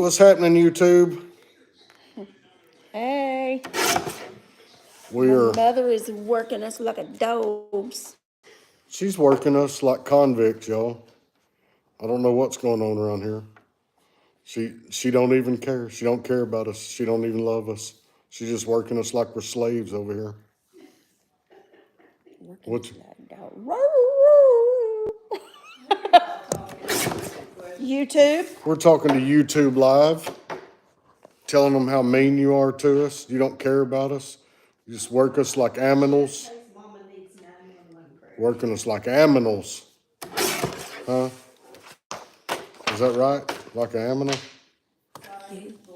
what's happening, YouTube? Hey. My mother is working us like a dogs. She's working us like convicts, y'all. I don't know what's going on around here. She don't even care. She don't care about us. She don't even love us. She's just working us like we're slaves over here. What's YouTube? We're talking to YouTube Live, telling them how mean you are to us. You don't care about us. You just work us like aminals. Working us like aminals. Huh? Is that right? Like an aminal?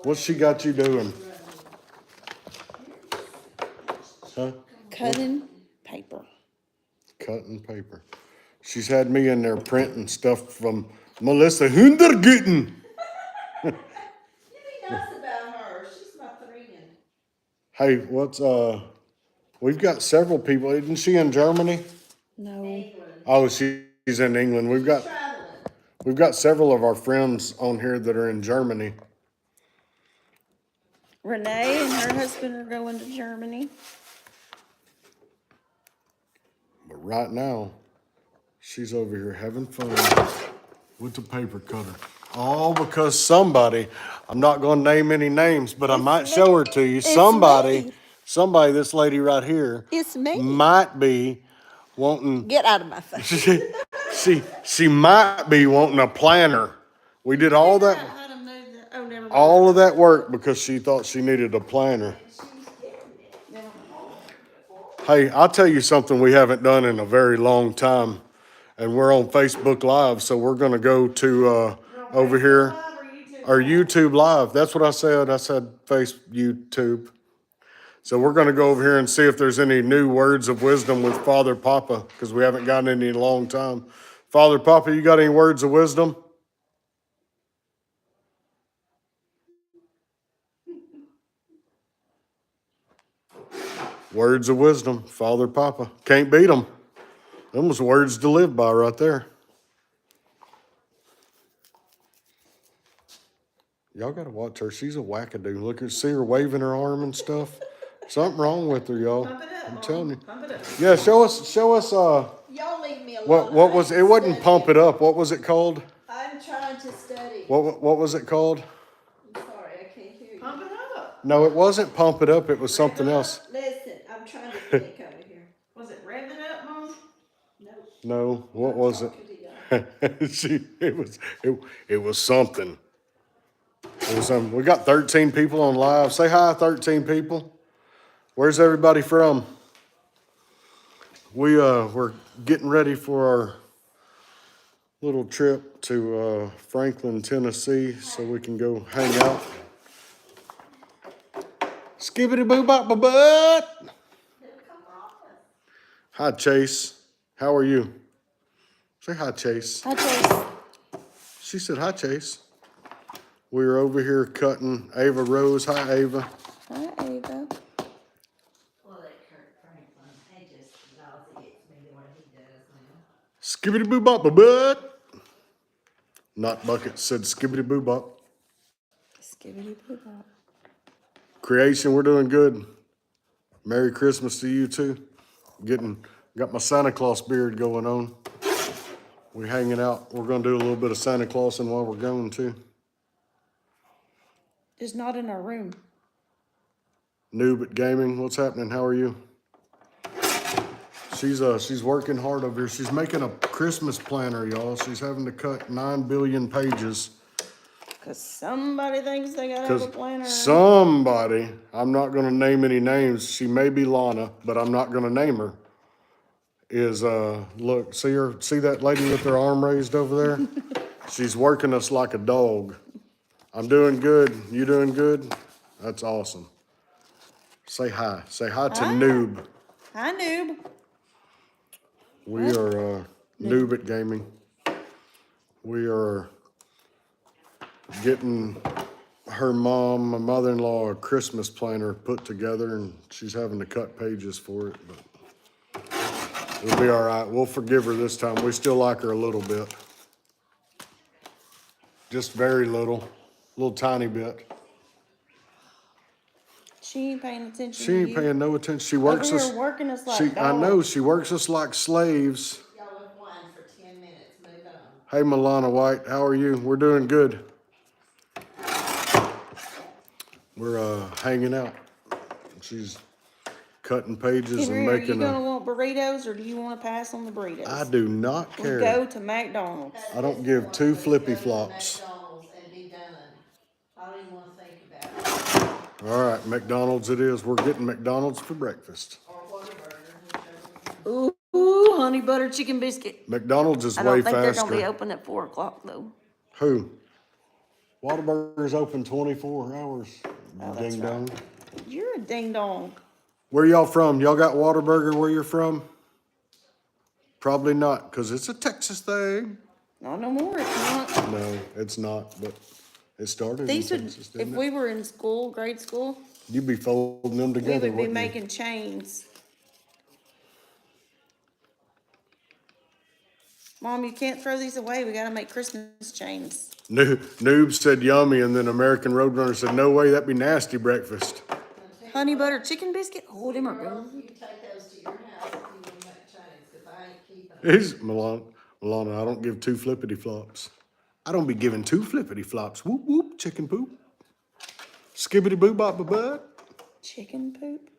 What's she got you doing? Huh? Cutting paper. Cutting paper. She's had me in there printing stuff from Melissa Hundergitten. You be nice about her. She's my friend. Hey, we've got several people. Isn't she in Germany? No. England. Oh, she's in England. We've got several of our friends on here that are in Germany. Renee and her husband are going to Germany. But right now, she's over here having fun with the paper cutter. All because somebody, I'm not going to name any names, but I might show her to you. Somebody, this lady right here, It's me. might be wanting. Get out of my face. She might be wanting a planner. We did all that, all of that work because she thought she needed a planner. Hey, I'll tell you something we haven't done in a very long time, and we're on Facebook Live, so we're going to go to over here, or YouTube Live. That's what I said. I said YouTube. So we're going to go over here and see if there's any new words of wisdom with Father Papa, because we haven't gotten any in a long time. Father Papa, you got any words of wisdom? Words of wisdom, Father Papa. Can't beat them. Them was words to live by right there. Y'all got to watch her. She's a wackadoo. Look at, see her waving her arm and stuff. Something wrong with her, y'all. Pump it up, I'm Mom. telling you. Pump it up. Yeah, show us. Y'all leave me alone. What was it? Wasn't pump it up. What was it called? I'm trying to study. What was it called? I'm sorry, I can't hear you. Pump it up. No, it wasn't pump it up. It was something else. Listen, I'm trying to think over here. Was it rev it up, Mom? No. No, what was it? It was something. It was something. We got 13 people on live. Say hi, 13 people. Where's everybody from? We're getting ready for our little trip to Franklin, Tennessee, so we can go hang out. Skibbity boo bop ba butt. Hi, Chase. How are you? Say hi, Chase. Hi, Chase. She said hi, Chase. We're over here cutting Ava Rose. Hi, Ava. Hi, Ava. Well, that Kurt Franklin, he just lousy gets me the way he does now. Skibbity boo bop ba butt. Not Bucket said skibbity boo bop. Skibbity boo bop. Creation, we're doing good. Merry Christmas to you too. Got my Santa Claus beard going on. We hanging out. We're gonna do a little bit of Santa Clausing while we're going too. Just not in our room. Noob at Gaming, what's happening? How are you? She's working hard over here. She's making a Christmas planner, y'all. She's having to cut 9 billion pages. Because somebody thinks they got to have a planner. Somebody, I'm not going to name any names. She may be Lana, but I'm not going to name her. Look, see that lady with her arm raised over there? She's working us like a dog. I'm doing good. You doing good? That's awesome. Say hi. Say hi to Noob. Hi, Noob. We are Noob at Gaming. We are getting her mom, my mother-in-law, a Christmas planner put together, and she's having to cut pages for it, but we'll be all right. We'll forgive her this time. We still like her a little bit. Just very little. little tiny bit. She ain't paying attention She to ain't you. paying no attention. She Over works here us. working us like I dogs. know, she works us like slaves. Y'all have won for 10 minutes. Move on. Hey, Milana White, how are you? We're doing good. We're hanging out. She's cutting pages Henry, and are you making gonna a. want burritos, or do you want to pass on the burritos? I do not We care. go to McDonald's. I don't give two Let's flippy go to flops. McDonald's and be done. I don't even want to think about it. All right, McDonald's it is. We're getting McDonald's for breakfast. Or Whataburger, whichever. Ooh, honey butter chicken biscuit. McDonald's is I way don't think they're gonna be faster. open at 4 o'clock though. Who? Whataburger's open 24 hours. Oh, that's Ding right. dong. You're a ding dong. Where y'all from? Y'all got Whataburger where you're from? Probably not, because it's a Texas thing. Not no more. It's not. No, it's not, but it started These in would, Texas, if didn't we it? were in school, grade school, You'd be folding them we together, would be wouldn't you? making chains. Mom, you can't throw these away. We gotta make Christmas chains. Noob said yummy, and then American Roadrunner said, no way, that'd be nasty breakfast. Honey butter chicken biscuit. Oh, them are Girls, good. you can take those to your house if you want to make chains, because I ain't keeping them. He's Milana, I don't give two flippity flops. I don't be giving two flippity flops. Whoop whoop, chicken poop. Skibbity boo bop ba bud. Chicken poop.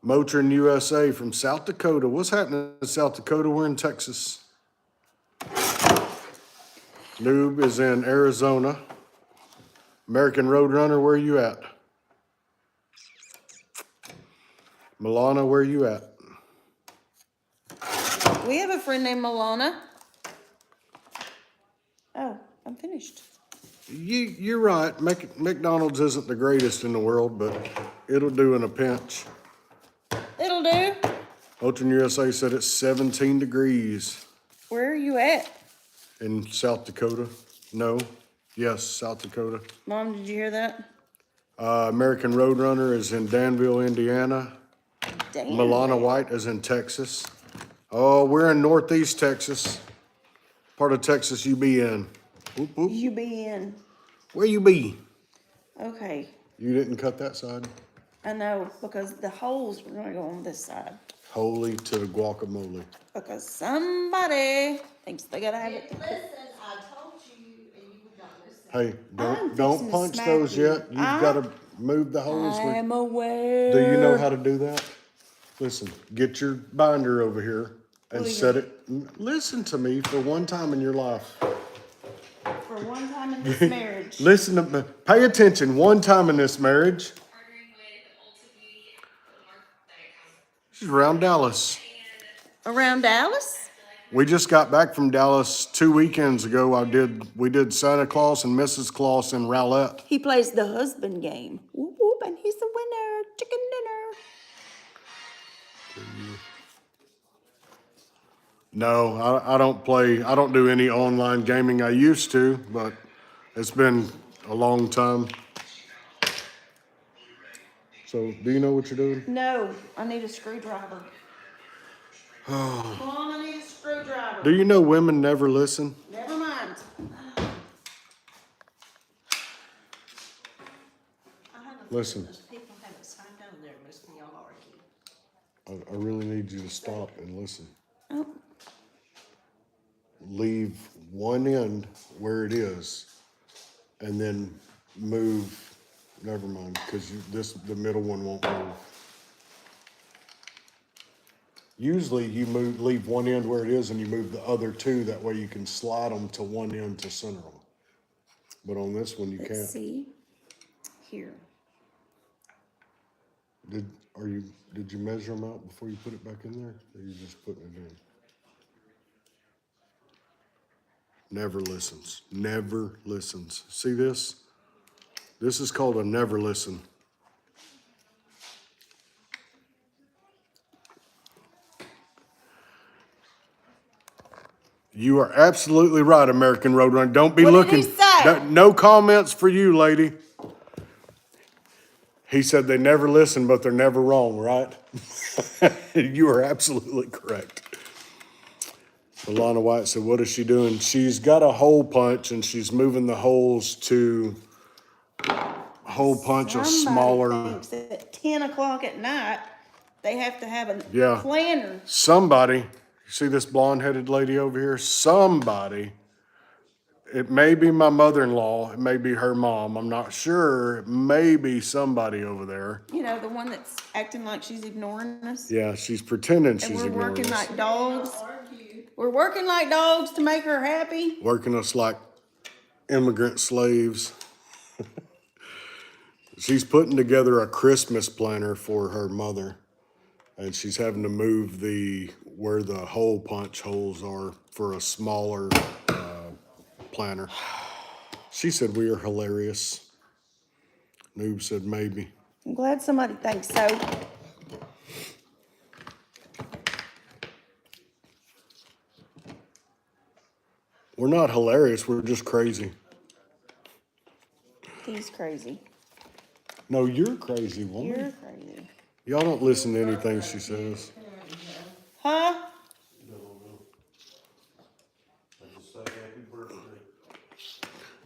Motrin USA from South Dakota. What's happening in South Dakota? We're in Texas. Noob is in Arizona. American Roadrunner, where you at? Milana, where you at? We have a friend named Milana. Oh, I'm finished. You're right. McDonald's isn't the greatest in the world, but it'll do in a pinch. It'll do. Motrin USA said it's 17 degrees Where are you at? in South Dakota. No. Yes, South Dakota. Mom, did you hear that? American Roadrunner is in Danville, Indiana. Damn. Milana White is in Texas. Oh, we're in Northeast Texas. Part of Texas you be in. Whoop, whoop. You be in. Where you be? Okay. You didn't cut that side? I know, because the holes were gonna go on this side. Holy to the guacamole. Because somebody thinks they gotta have it. Listen, I told you, and you would not listen. Hey, I'm don't fixing to punch smack those you. yet. You've got to move the holes. I'm aware. Do you know how to do that? Listen, get your binder over here and What do you set it. Listen to me for one time in your life. For one time in this marriage. Listen to me. Pay attention one time in this marriage. She's around Dallas. Around Dallas? We just got back from Dallas 2 weekends ago. We did Santa Claus and Mrs. Claus in Rowlett. He plays the husband game. Whoop whoop, and he's the winner. Chicken dinner. No, I don't play. I don't do any online gaming. I used to, but it's been a long time. So, do you know what you're doing? No, I need a screwdriver. Oh. Mom, I need a screwdriver. Do you know women never listen? Never mind. Listen, People haven't signed on there, listen to y'all argue. I really need you to stop and listen. Oh, Leave one end where it is, and then move. Never mind, because the middle one won't move. Usually, you leave one end where it is, and you move the other two. That way, you can slide them to one end to center them. But on this one, you let's can't. see. Here. Did you measure them out before you put it back in there? Or you just putting it in? Never listens. Never listens. See this? This is called a never listen. You are absolutely right, American Roadrunner. Don't be What did looking. he say? No comments for you, lady. He said they never listen, but they're never wrong, right? You are absolutely correct. Alana White said, what is she doing? She's got a hole punch and she's moving the holes to a hole punch of smaller. Somebody thinks that at 10 o'clock at night, they have to have a Yeah. planner. Somebody, you see this blonde-headed lady over here? Somebody, it may be my mother-in-law, it may be her mom, I'm not sure. It may be somebody over there. You know, the one that's acting like she's ignoring us. Yeah, she's pretending And she's we're ignoring working us. like dogs. We're working like dogs to make her happy. Working us like immigrant slaves. She's putting together a Christmas planner for her mother. And she's having to move where the hole punch holes are for a smaller planner. She said we are hilarious. Noob said maybe. I'm glad somebody thinks so. We're not hilarious, we're just crazy. He's crazy. No, you're crazy, woman. You're crazy. Y'all don't listen to anything she says. Huh?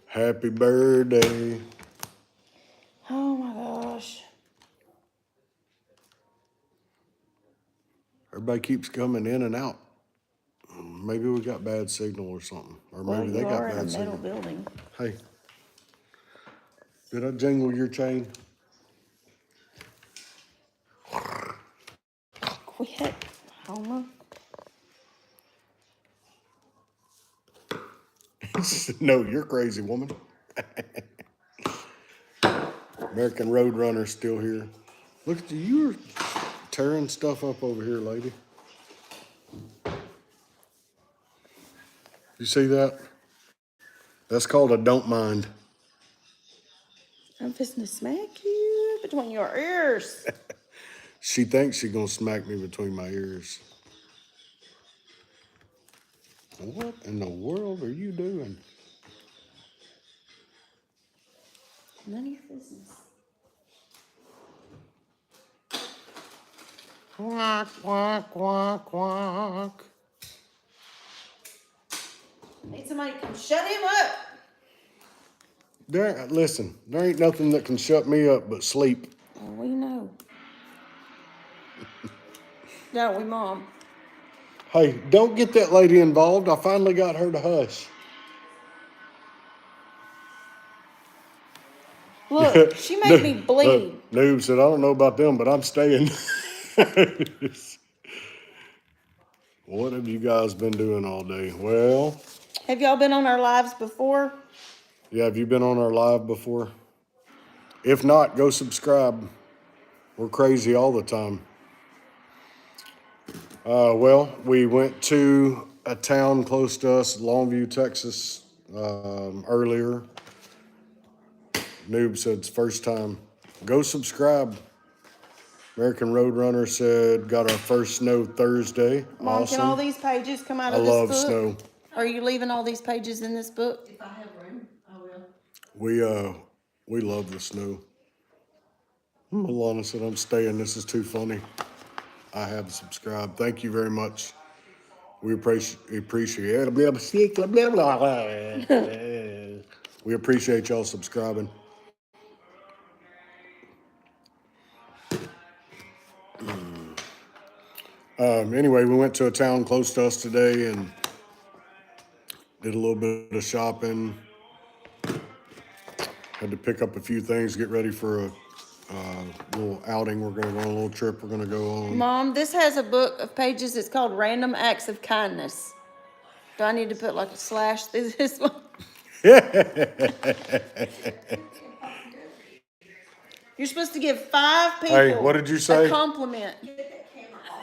Happy birthday. Oh my gosh. Everybody keeps coming in and out. Maybe we got bad signal or something. Or Well, maybe they you got are in a bad metal signal. building. Hey. Did I jingle your chain? Quit, Homer. No, you're crazy, woman. American Roadrunner's still here. Look at you, you're tearing stuff up over here, lady. You see that? That's called a don't mind. I'm fixing to smack you between your ears. She thinks she's gonna smack me between my ears. What in the world are you doing? None of your business. Quack, quack, quack, quack. Need somebody to come shut him up. Listen, there ain't nothing that can shut me up but sleep. Oh, we know. Don't we, Mom? Hey, don't get that lady involved. I finally got her to hush. Look, she made me bleed. Noob said, I don't know about them, but I'm staying. What have you guys been doing all day? Well, Have y'all been on our lives before? yeah, have you been on our live before? If not, go subscribe. We're crazy all the time. Well, we went to a town close to us, Longview, Texas, earlier. Noob said it's first time. Go subscribe. American Roadrunner said got our first snow Thursday. Mom, Awesome. can all these pages come out I of this love book? snow. Are you leaving all these pages in this book? If I have room, I will. We love the snow. Alana said I'm staying. This is too funny. I have subscribed. Thank you very much. We appreciate it. We appreciate y'all subscribing. Anyway, we went to a town close to us today and did a little bit of shopping. Had to pick up a few things, get ready for a little outing. We're going to go on a little trip we're going to go on. Mom, this has a book of pages. It's called Random Acts of Kindness. Do I need to put like a slash through this one? You're supposed to give 5 people Hey, what did you say? a compliment.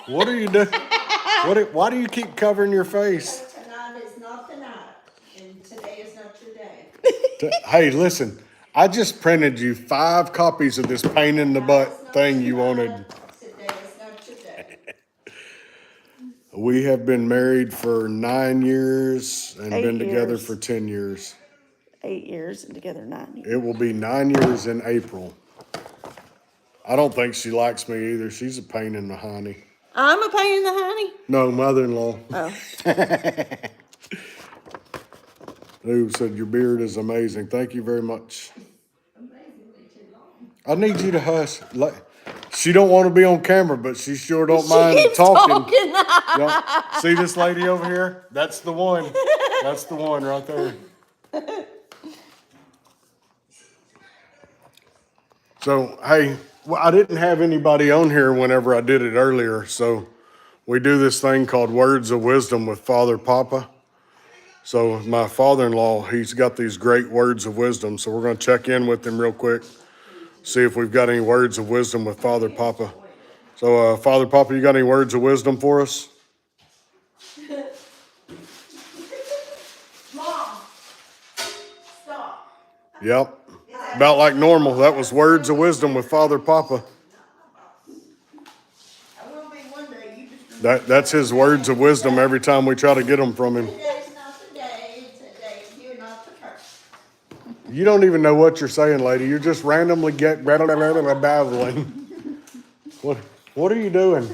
What are you doing? Why do you keep covering your face? Tonight is not the night, and today is not your day. Hey, listen. I just printed you 5 copies of this pain in the butt thing you wanted. Today is not your day. We have been married for 9 years and 8 been together years. for 10 years. 8 years and together 9 years. It will be 9 years in April. I don't think she likes me either. She's a pain in the hiney. I'm a pain in the honey. No, mother-in-law. Oh. Who said your beard is amazing. Thank you very much. Amazingly too long. I need you to hush. She don't want to be on camera, but she sure don't She mind keeps talking. talking. Yep. See this lady over here? That's the one. That's the one right there. So, hey, well, I didn't have anybody on here whenever I did it earlier, so we do this thing called Words of Wisdom with Father Papa. So my father-in-law, he's got these great words of wisdom, so we're going to check in with him real quick, see if we've got any words of wisdom with Father Papa. So, Father Papa, you got any words of wisdom for us? Mom, stop. Yep. About like normal. That was words of wisdom with Father Papa. I will be one day. You just That's his words of wisdom every time we try to get them from him. Today's not the day, today's you're not the first. You don't even know what you're saying, lady. You're just randomly babbling. What are you doing?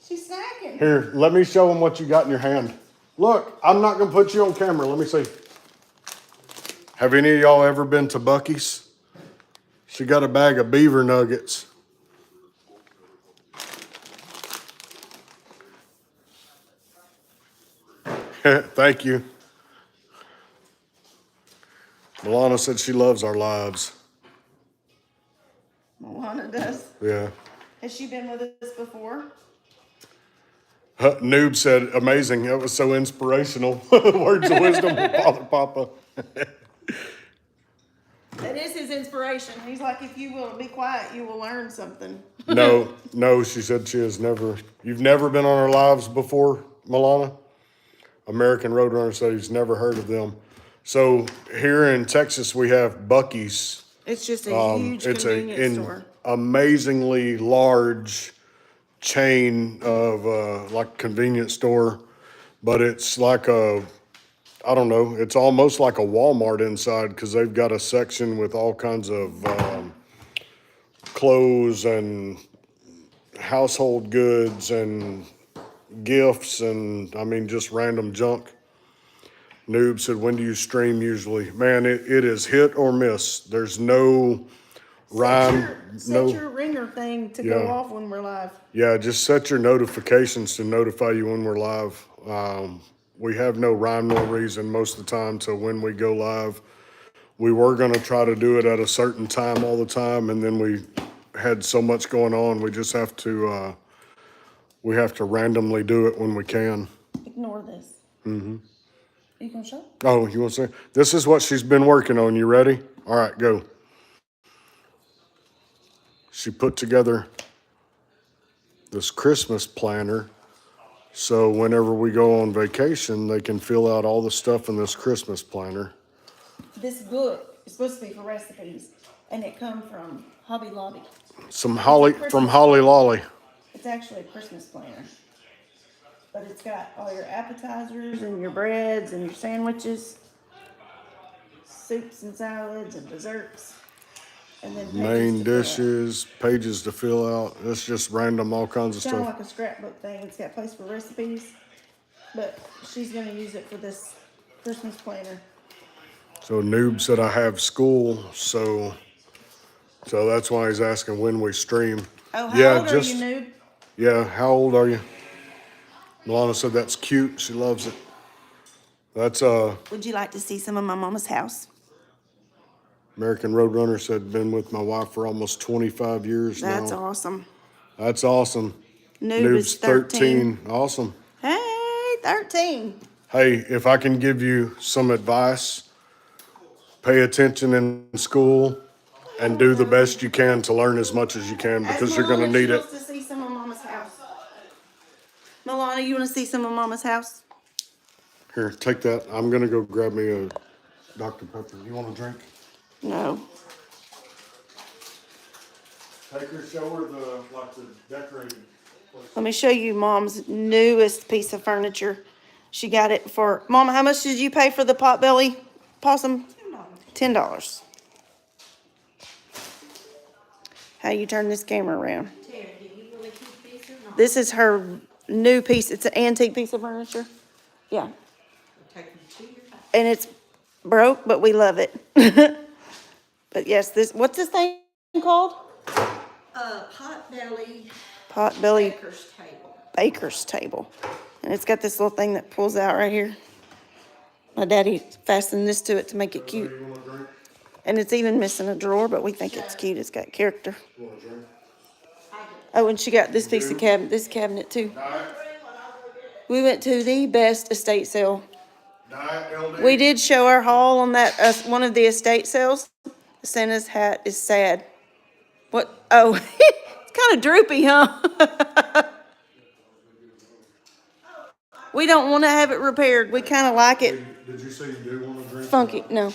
She's snacking. Here, let me show them what you got in your hand. Look, I'm not going to put you on camera. Let me see. Have any of y'all ever been to Buc-ee's? She got a bag of beaver nuggets. Thank you. Milana said she loves our lives. Milana does. Yeah. Has she been with us before? Noob said, amazing. That was so inspirational. Words of wisdom from Father Papa. That is his inspiration. He's like, if you will be quiet, you will learn something. No, she said she has never. You've never been on our lives before, Milana? American Roadrunner said he's never heard of them. So here in Texas, we have Buc-ee's. It's just a huge It's convenience an store. amazingly large chain of like convenience store, but it's like I don't know, it's almost like a Walmart inside because they've got a section with all kinds of clothes and household goods and gifts and I mean just random junk. Noob said, when do you stream usually? Man, it is hit or miss. There's no rhyme. Set your ringer thing to go Yeah. off when we're live. Yeah, just set your notifications to notify you when we're live. We have no rhyme nor reason most of the time to when we go live. We were going to try to do it at a certain time all the time, and then we had so much going on. We just have to randomly do it when we can. Ignore this. Mm-hmm. You gonna show? Oh, you want to say? This is what she's been working on. You ready? All right, go. She put together this Christmas planner. So whenever we go on vacation, they can fill out all the stuff in this Christmas planner. This book is supposed to be for recipes, and it come from Hobby Lobby. Some holly from Holly Lolly. It's actually a Christmas planner, but it's got all your appetizers and your breads and your sandwiches, soups and salads and desserts, and then pages Main to fill out. dishes, pages to fill out. It's just random, all kinds of It's kind of stuff. like a scrapbook thing. It's got place for recipes, but she's gonna use it for this Christmas planner. So Noob said I have school, so that's why he's asking when we stream. Oh, how old are you, Nude? Yeah, how old are you? Milana said that's cute. She loves it. That's Would you like to see some of my mama's house? American Roadrunner said been with my wife for almost 25 years That's now. awesome. That's awesome. Noob is 13. Awesome. Hey, 13. Hey, if I can give you some advice, pay attention in school and do the best you can to learn as much as you can because you're going to need it. She wants to see some of mama's house. Milana, you want to see some of mama's house? Here, take that. I'm going to go grab me a Dr. Pepper. You want a drink? No. Take her, show her the decorated place. Let me show you mom's newest piece of furniture. She got it for, Mama, how much did you pay for the potbelly possum? $10. How you turn this camera around? Terry, do you really keep this or This is her new piece. It's an antique piece of furniture. Yeah. And it's broke, but we love it. But yes, what's this thing called? Potbelly Potbelly baker's table. baker's table. And it's got this little thing that pulls out right here. My daddy fastened this to it to make it cute. You want a drink? And it's even missing a drawer, but we think it's cute. It's got character. You want a drink? Oh, and she got this piece of this cabinet too. We went to the best estate sale. Diet LD. We did show our haul on that, one of the estate sales. Santa's hat is sad. What? Oh, it's kind of droopy, huh? We don't want to have it repaired. We kind of like it Did you say you do want a drink? funky. No.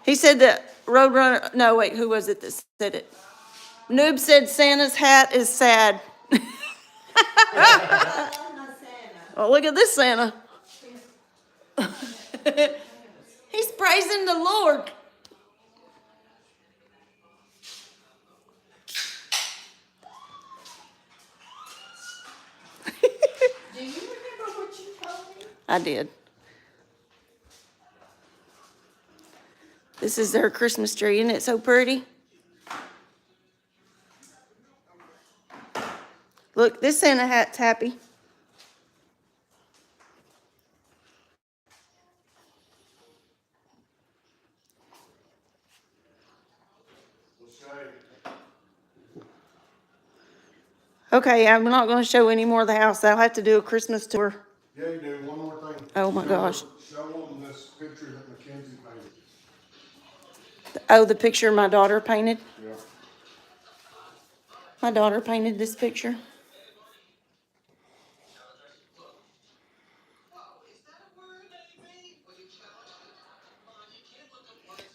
He said that Roadrunner, no, wait, who was it that said it? Noob said Santa's hat is sad. Oh, look at this Santa. He's praising the Lord. Do you remember what you told me? I did. This is their Christmas tree. Isn't it so pretty? Look, this Santa hat's happy. Okay, I'm not going to show any more of the house. I'll have to do a Christmas tour. Yeah, you do. One more thing. Oh, my gosh. Show them this picture that Mackenzie painted. Oh, the picture my daughter painted. Yeah. My daughter painted this picture.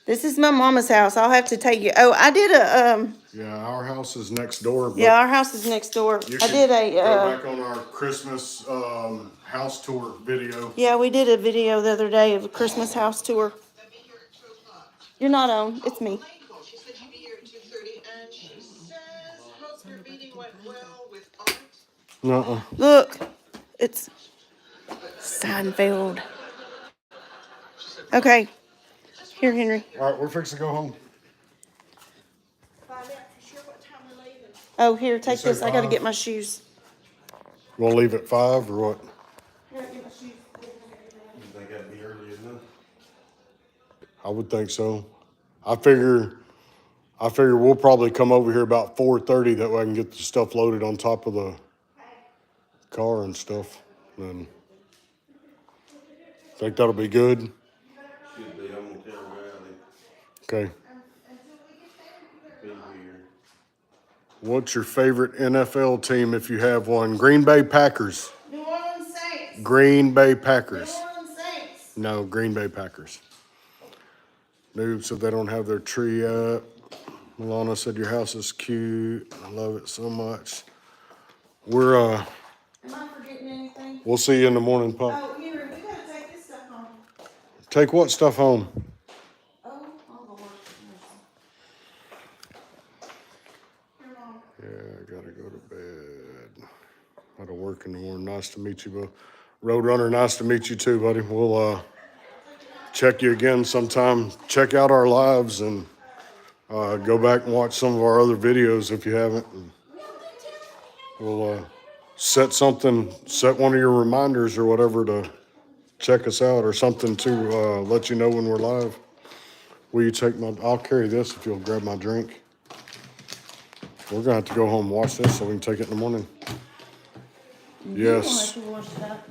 This is my mama's house. I'll have to take you. Oh, I did a, Yeah, our house is next door. But yeah, our house is next door. you I can did a, go back on our Christmas house tour video. yeah, we did a video the other day of a Christmas house tour. You're not on. It's me. She said you'd be here at 2:30, and she says, hope your meeting went well with Art. Uh-uh. Look, it's Seinfeld. Okay. Here, Henry. All right, we're fixing to go home. Find out for sure what time we're leaving. Oh, here, take say this. I gotta 5. get my shoes. You want to leave at 5 or what? Here, get my shoes. You think that'd be early enough? I would think so. I figure we'll probably come over here about 4:30. That way I can get the stuff loaded on top of the car and stuff. Then think that'll be good. Should be, I'm gonna tell Riley, Okay. be here. What's your favorite NFL team if you have one? Green Bay Packers. New Orleans Saints. Green Bay Packers. New Orleans Saints. No, Green Bay Packers. Noob said they don't have their tree up. Milana said your house is cute. I love it so much. Am I forgetting anything? We'll see you in the morning, Pop. Oh, Henry, we gotta take this stuff home. Take what stuff home? Oh, Lord. Here, Mom. Yeah, I gotta go to bed. Gotta work in the morning. Nice to meet you, bud. Roadrunner, nice to meet you too, buddy. We'll check you again sometime. Check out our lives and go back and watch some of our other videos if you haven't. And we'll set one of your reminders or whatever to check us out or something to let you know when we're live. Will you take I'll carry this if you'll grab my drink. We're gonna have to go home and watch this so we can take it in the morning. Yes, You don't have to wash that.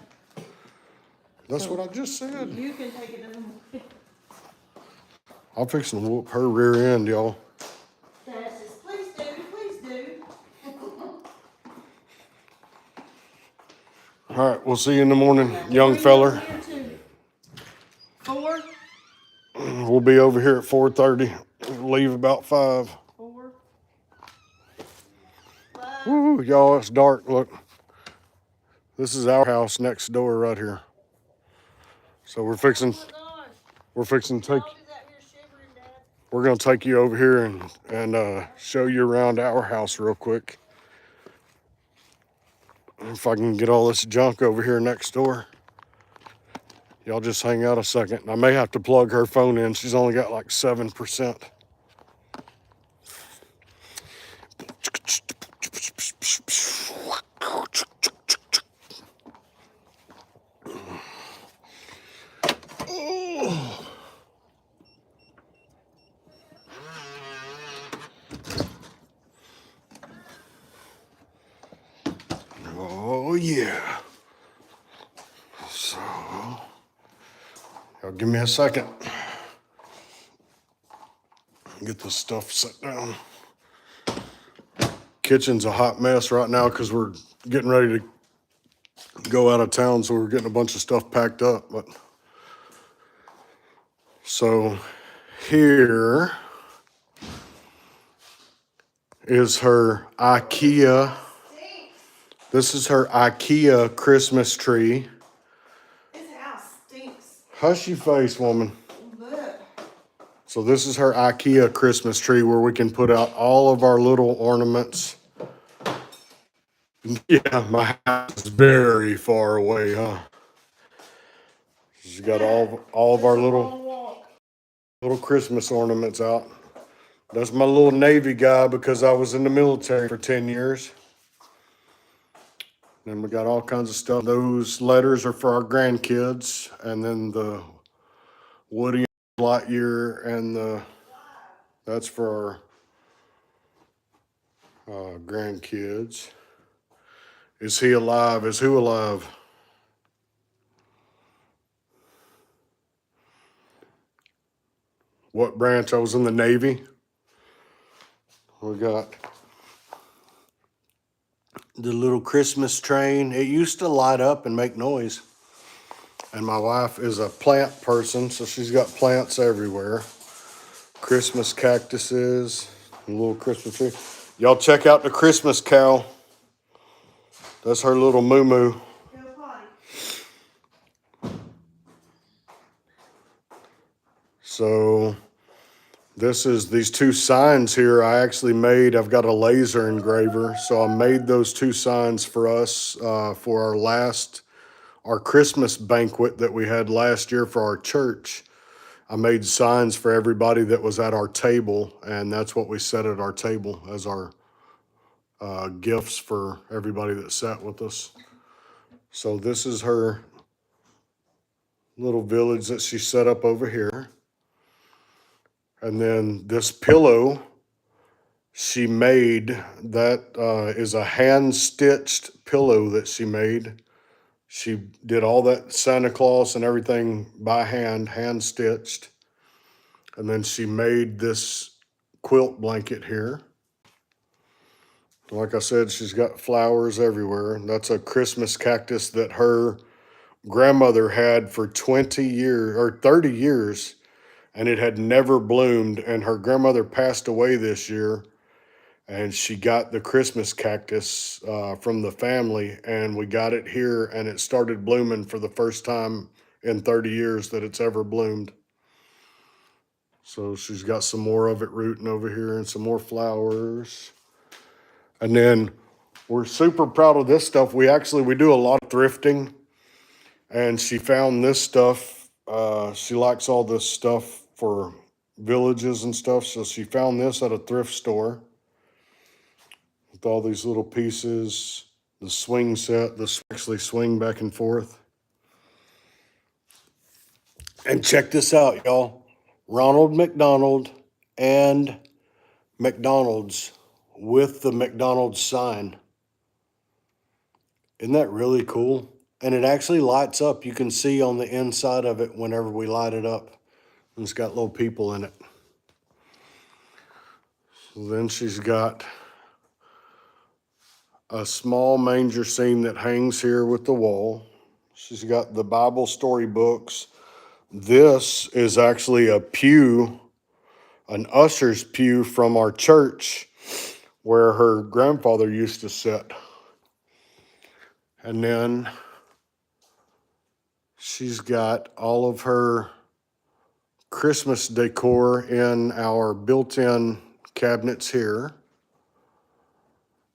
that's what I just said. You can take it in the morning. I'm fixing to whoop her rear end, y'all. Dad says, please do, please do. All right, we'll see you in the morning, young feller. Here too. 4? We'll be over here at 4:30. Leave about 5. 4. Woo, y'all, it's dark. Look, this is our house next door right here. So we're fixing to take. We're gonna take you over here and show you around our house real quick. If I can get all this junk over here next door. Y'all just hang out a second. I may have to plug her phone in. She's only got like 7%. Oh yeah. So, y'all give me a second. Get this stuff set down. Kitchen's a hot mess right now because we're getting ready to go out of town, so we're getting a bunch of stuff packed up. But so here is her IKEA. This is her IKEA Christmas tree. This house stinks. Hush your face, woman. Look. So this is her IKEA Christmas tree where we can put out all of our little ornaments. Yeah, my house is very far away, huh? She's got all of our little Christmas ornaments out. That's my little Navy guy because I was in the military for 10 years. Then we got all kinds of stuff. Those letters are for our grandkids. And then the Woody Lightyear and that's for our grandkids. Is he alive? Is who alive? What branch? I was in the Navy. We got the little Christmas train. It used to light up and make noise. And my wife is a plant person, so she's got plants everywhere. Christmas cactuses, a little Christmas tree. Y'all check out the Christmas cow. That's her little moo-moo. So this is these two signs here I actually made. I've got a laser engraver. So I made those two signs for us for our Christmas banquet that we had last year for our church. I made signs for everybody that was at our table, and that's what we set at our table as our gifts for everybody that sat with us. So this is her little village that she set up over here. And then this pillow she made, that is a hand-stitched pillow that she made. She did all that Santa Claus and everything by hand-stitched. And then she made this quilt blanket here. Like I said, she's got flowers everywhere. That's a Christmas cactus that her grandmother had for 20 years or 30 years, and it had never bloomed. And her grandmother passed away this year, and she got the Christmas cactus from the family, and we got it here, and it started blooming for the first time in 30 years that it's ever bloomed. So she's got some more of it rooting over here and some more flowers. And then we're super proud of this stuff. We do a lot of thrifting, and she found this stuff. She likes all this stuff for villages and stuff. So she found this at a thrift store with all these little pieces, the swing set, actually swing back and forth. And check this out, y'all. Ronald McDonald and McDonald's with the McDonald's sign. Isn't that really cool? And it actually lights up. You can see on the inside of it whenever we light it up. And it's got little people in it. So then she's got a small manger scene that hangs here with the wall. She's got the Bible story books. This is actually a pew, an usher's pew from our church where her grandfather used to sit. And then she's got all of her Christmas decor in our built-in cabinets here.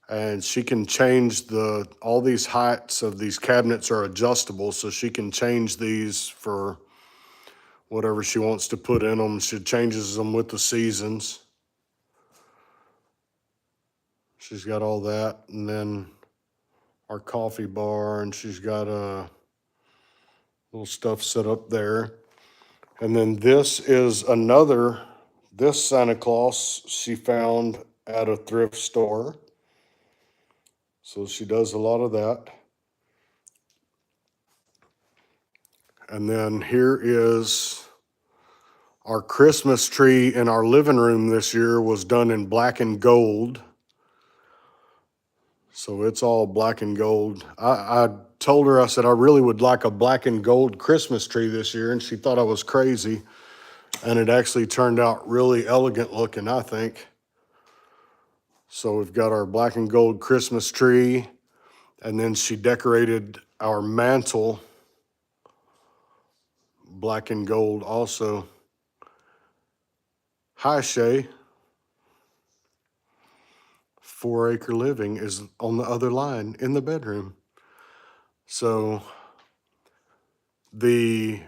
And she can change all these heights of these cabinets are adjustable, so she can change these for whatever she wants to put in them. She changes them with the seasons. She's got all that, and then our coffee bar, and she's got a little stuff set up there. And then this Santa Claus she found at a thrift store. So she does a lot of that. And then here is our Christmas tree in our living room this year was done in black and gold. So it's all black and gold. I told her, I said, I really would like a black and gold Christmas tree this year. And she thought I was crazy. And it actually turned out really elegant looking, I think. So we've got our black and gold Christmas tree. And then she decorated our mantle black and gold also. Hi, Shay. 4 Acre Living is on the other line in the bedroom. So the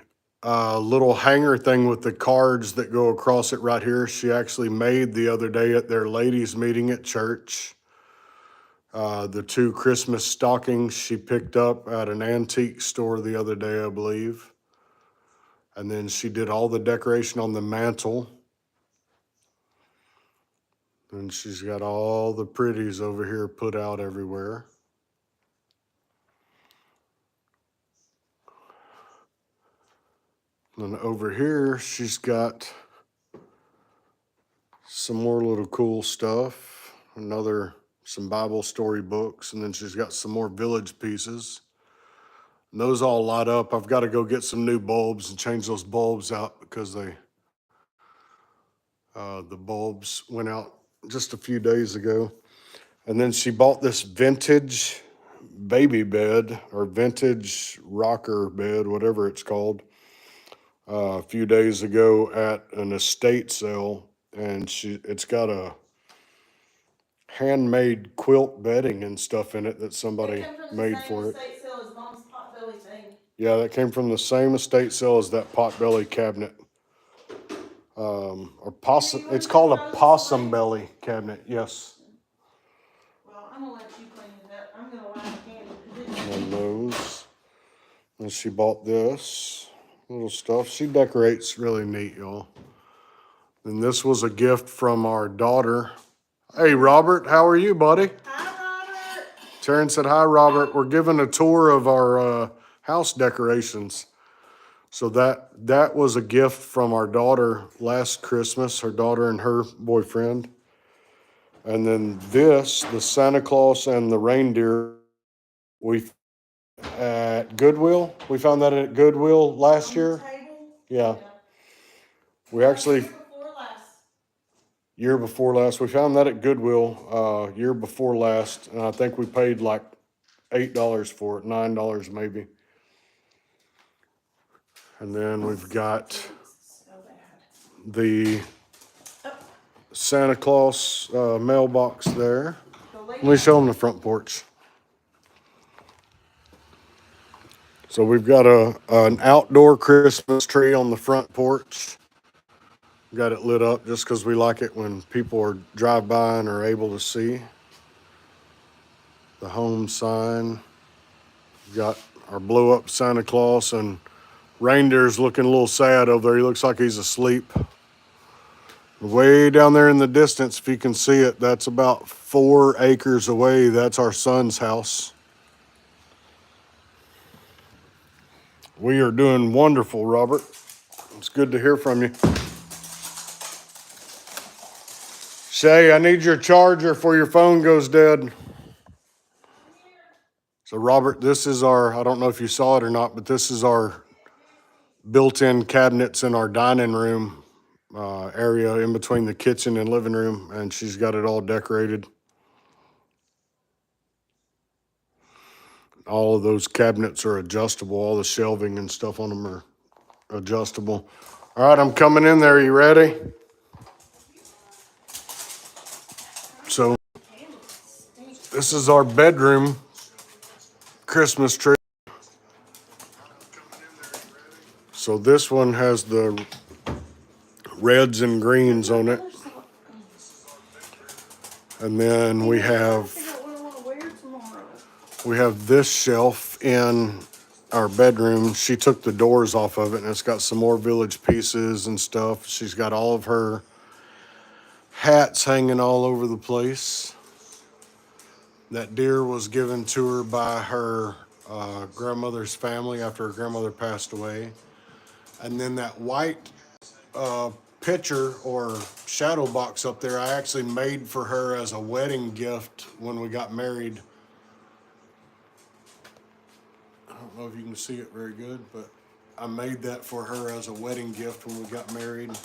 little hanger thing with the cards that go across it right here, she actually made the other day at their ladies' meeting at church. The 2 Christmas stockings she picked up at an antique store the other day, I believe. And then she did all the decoration on the mantle. And she's got all the pretties over here put out everywhere. And over here, she's got some more little cool stuff. Some Bible story books. And then she's got some more village pieces. And those all light up. I've got to go get some new bulbs and change those bulbs out because the bulbs went out just a few days ago. And then she bought this vintage baby bed or vintage rocker bed, whatever it's called, a few days ago at an estate sale. And it's got a handmade quilt bedding and stuff in it that somebody made for it. Estate sale as Mom's potbelly thing. Yeah, that came from the same estate sale as that potbelly cabinet. It's called a possum belly cabinet, yes. Well, I'm gonna let you clean it up. I'm gonna light the candle. And those. And she bought this little stuff. She decorates really neat, y'all. And this was a gift from our daughter. Hey, Robert, how are you, buddy? Hi, Robert. Taryn said, hi, Robert. We're giving a tour of our house decorations. So that was a gift from our daughter last Christmas, her daughter and her boyfriend. And then this, the Santa Claus and the reindeer, at Goodwill. We found that at Goodwill last year. Table? Yeah. We actually, Before last. year before last, we found that at Goodwill, year before last. And I think we paid like $8 for it, $9 maybe. And then we've got So bad. the Santa Claus mailbox there. Let me show them the front porch. So we've got an outdoor Christmas tree on the front porch. Got it lit up just because we like it when people are drive by and are able to see. The home sign. Got our blow up Santa Claus, and reindeer's looking a little sad over there. He looks like he's asleep. Way down there in the distance, if you can see it, that's about 4 acres away. That's our son's house. We are doing wonderful, Robert. It's good to hear from you. Shay, I need your charger before your phone goes dead. So, Robert, this is I don't know if you saw it or not, but this is our built-in cabinets in our dining room area in between the kitchen and living room, and she's got it all decorated. All of those cabinets are adjustable. All the shelving and stuff on them are adjustable. All right, I'm coming in there. You ready? So This is our bedroom Christmas tree. So this one has the reds and greens on it. And then we have this shelf in our bedroom. She took the doors off of it and it's got some more Village pieces and stuff. She's got all of her hats hanging all over the place. That deer was given to her by her grandmother's family after her grandmother passed away. And then that white picture or shadow box up there, I actually made for her as a wedding gift when we got married. I don't know if you can see it very good, but I made that for her as a wedding gift when we got married.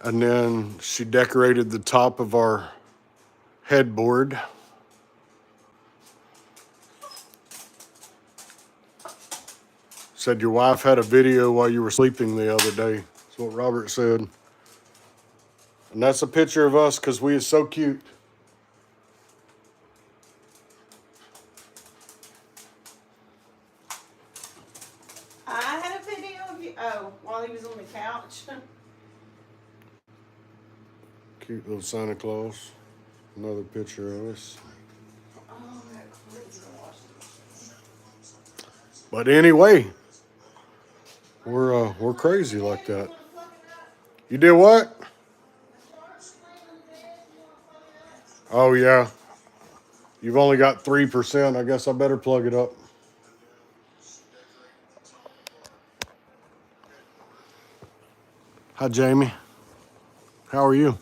And then she decorated the top of our headboard. Said your wife had a video while you were sleeping the other day. That's what Robert said. And that's a picture of us because we is so cute. I had a video of you. Oh, while he was on the couch. Cute little Santa Claus. Another picture of us. Oh, that crazy But anyway, we're crazy like that. You did what? Oh yeah. You've only got 3%. I guess I better plug it up. Hi Jamie. How are you?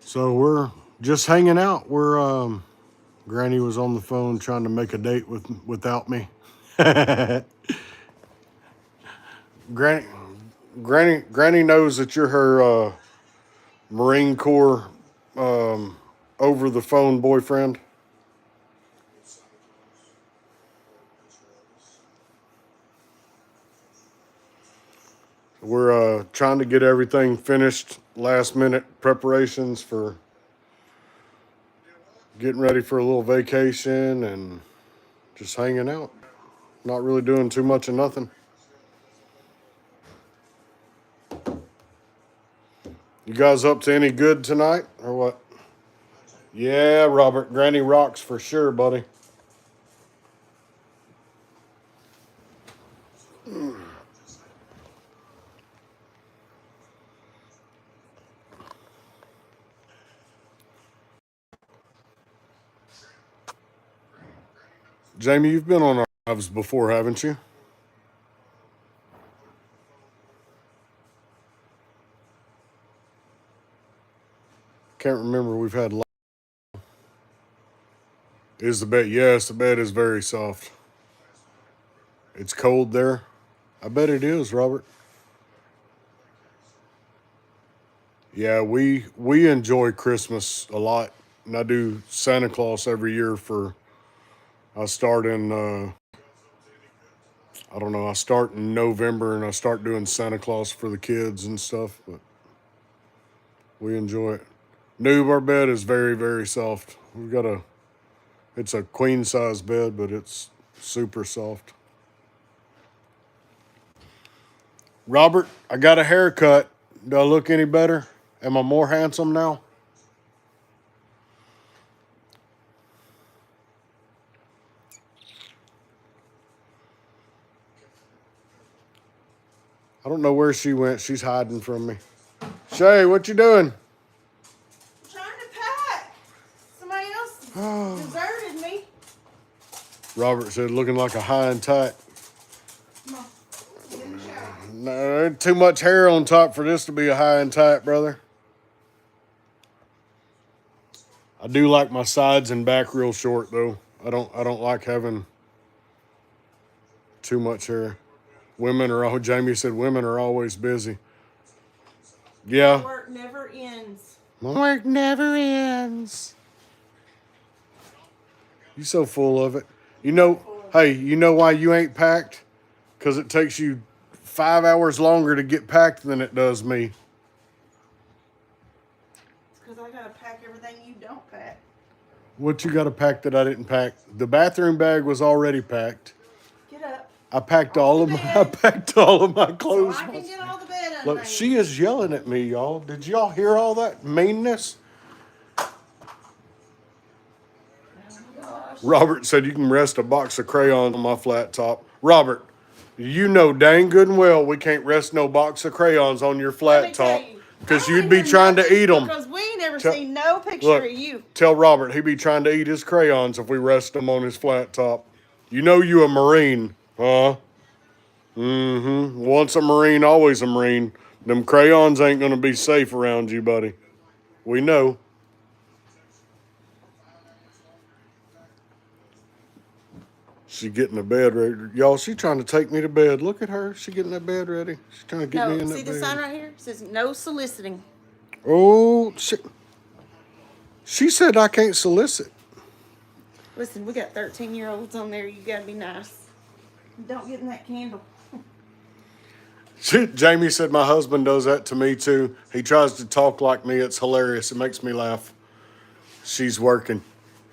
So we're just hanging out. Granny was on the phone trying to make a date without me. Granny, Granny knows that you're her Marine Corps over the phone boyfriend. We're trying to get everything finished, last minute preparations for getting ready for a little vacation and just hanging out. Not really doing too much of nothing. You guys up to any good tonight or what? Yeah, Robert, Granny rocks for sure, buddy. Jamie, you've been on our lives before, haven't you? Can't remember. We've had. Is the bed? Yes, the bed is very soft. It's cold there. I bet it is, Robert. Yeah, we enjoy Christmas a lot, and I do Santa Claus every year for. I start in. I don't know. I start in November, and I start doing Santa Claus for the kids and stuff. But we enjoy it. Noob, our bed is very very soft. We've got a. It's a queen size bed, but it's super soft. Robert, I got a haircut. Do I look any better? Am I more handsome now? I don't know where she went. She's hiding from me. Shay, what you doing? Trying to pack. Somebody else deserted me. Robert said, looking like a high and tight. Come on. Get in the shower. No, there's too much hair on top for this to be a high and tight, brother. I do like my sides and back real short though. I don't like having too much hair. Jamie said women are always busy. Yeah. Work never ends. My work never ends. You so full of it. You know, hey, you know why you ain't packed? Because it takes you 5 hours longer to get packed than it does me. I gotta pack everything you don't pack. What you got to pack that I didn't pack? The bathroom bag was already packed. Get up. I packed Off all the of my bed. I packed all of my So clothes. I can get all the bed unmade. Look, she is yelling at me, y'all. Did y'all hear all that meanness? Robert said you can rest a box of crayons on my flat top. Robert, you know dang good and well we can't rest no box of crayons on your Let flat me tell top you, because I you'd ain't be hear trying to nothing eat them. Because we ain't never Tell- seen no picture Look, of you. tell Robert he'd be trying to eat his crayons if we rest them on his flat top. You know you a Marine, huh? Mm-hmm. Once a Marine, always a Marine. Them crayons ain't gonna be safe around you, buddy. We know. She getting the bed ready. Y'all, she trying to take me to bed. Look at her. She getting that bed ready. She trying to get me No, in see that the sign bed. right here? It says no soliciting. Oh, she said I can't solicit. Listen, we got 13-year-olds on there. You gotta be nice. Don't get in that candle. Jamie said my husband does that to me too. He tries to talk like me. It's hilarious. It makes me laugh. She's working.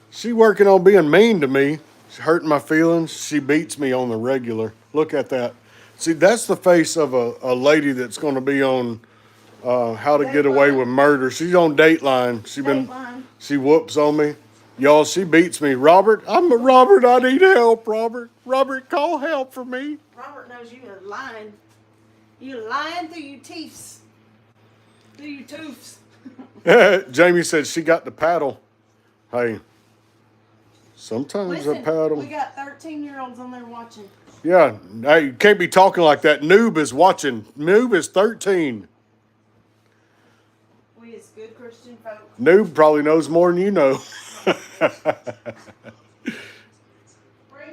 She working on being mean to me. She's hurting my feelings. She beats me on the regular. Look at that. See, that's the face of a lady that's going to be on How to Get Away with Murder. She's on Dateline. Dateline. She whoops on me. Y'all, she beats me. Robert, Robert, I need help, Robert. Robert, call help for me. Robert knows you are lying. You're lying through your teeth. Through your toofs. Jamie said she got the paddle. Hey, sometimes Listen, a paddle. we got 13-year-olds on there watching. Yeah, hey, you can't be talking like that. Noob is watching. Noob is 13. We is good Christian folk. Noob probably knows more than you know. Bring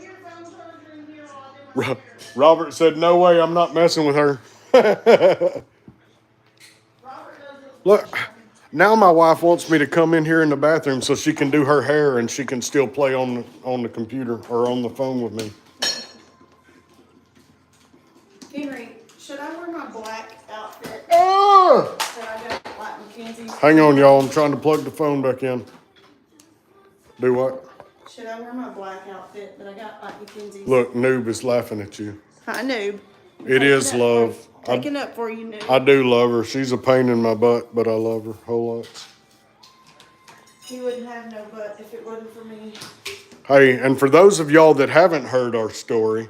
your phone charger in here while I do my hair. Robert said, no way, I'm not messing with her. Robert knows it's Look, now my wife wants me to come in here in the bathroom so she can do her hair and she can still play on the computer or on the phone with me. Henry, should I wear my black outfit Ah! that I got like Mackenzie's? Hang on, y'all. I'm trying to plug the phone back in. Do what? Should I wear my black outfit that I got like Mackenzie's? Look, Noob is laughing at you. Hi, noob. It is love. Taking up for you, noob. I do love her. She's a pain in my butt, but I love her a whole lot. He wouldn't have no butt if it wasn't for me. Hey, and for those of y'all that haven't heard our story,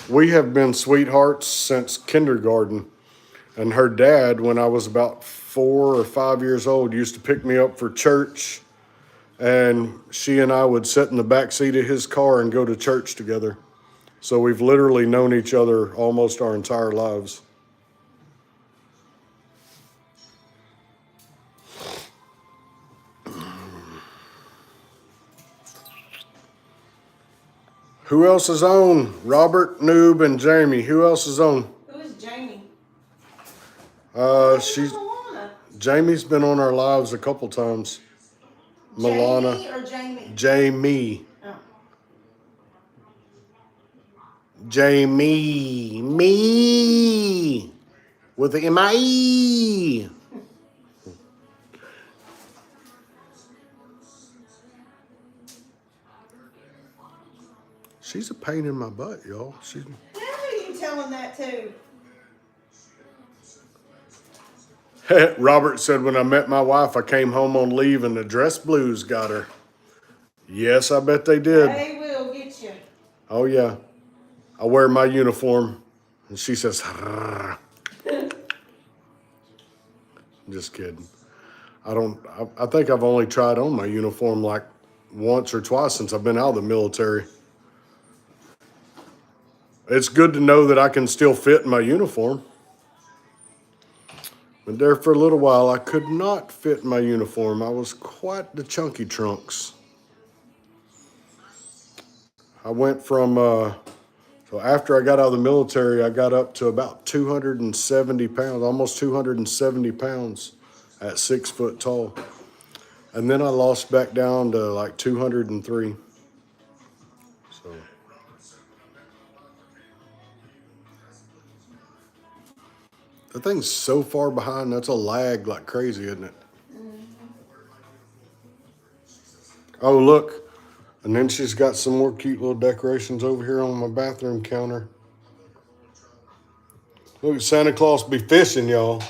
we have been sweethearts since kindergarten. And her dad, when I was about 4 or 5 years old, used to pick me up for church. And she and I would sit in the back seat of his car and go to church together. So we've literally known each other almost our entire lives. Who else is on? Robert, Noob, and Jamie. Who else is on? Who is Jamie? She's Milana. Jamie's been on our lives a couple times. Milana. Jamie or Jamie? Jamie. Oh. Jamie. Me. With the M-I-E. She's a pain in my butt, y'all. Who are you telling that to? Robert said when I met my wife, I came home on leave and the dress blues got her. Yes, I bet they did. They will get you. Oh, yeah. I wear my uniform. And she says, I'm just kidding. I think I've only tried on my uniform like once or twice since I've been out of the military. It's good to know that I can still fit in my uniform. But there for a little while, I could not fit in my uniform. I was quite the chunky trunks. I went from, so after I got out of the military, I got up to about 270 pounds, almost 270 pounds at 6 foot tall. And then I lost back down to like 203. So. That thing's so far behind. That's a lag like crazy, isn't it? Oh, look. And then she's got some more cute little decorations over here on my bathroom counter. Look at Santa Claus be fishing, y'all.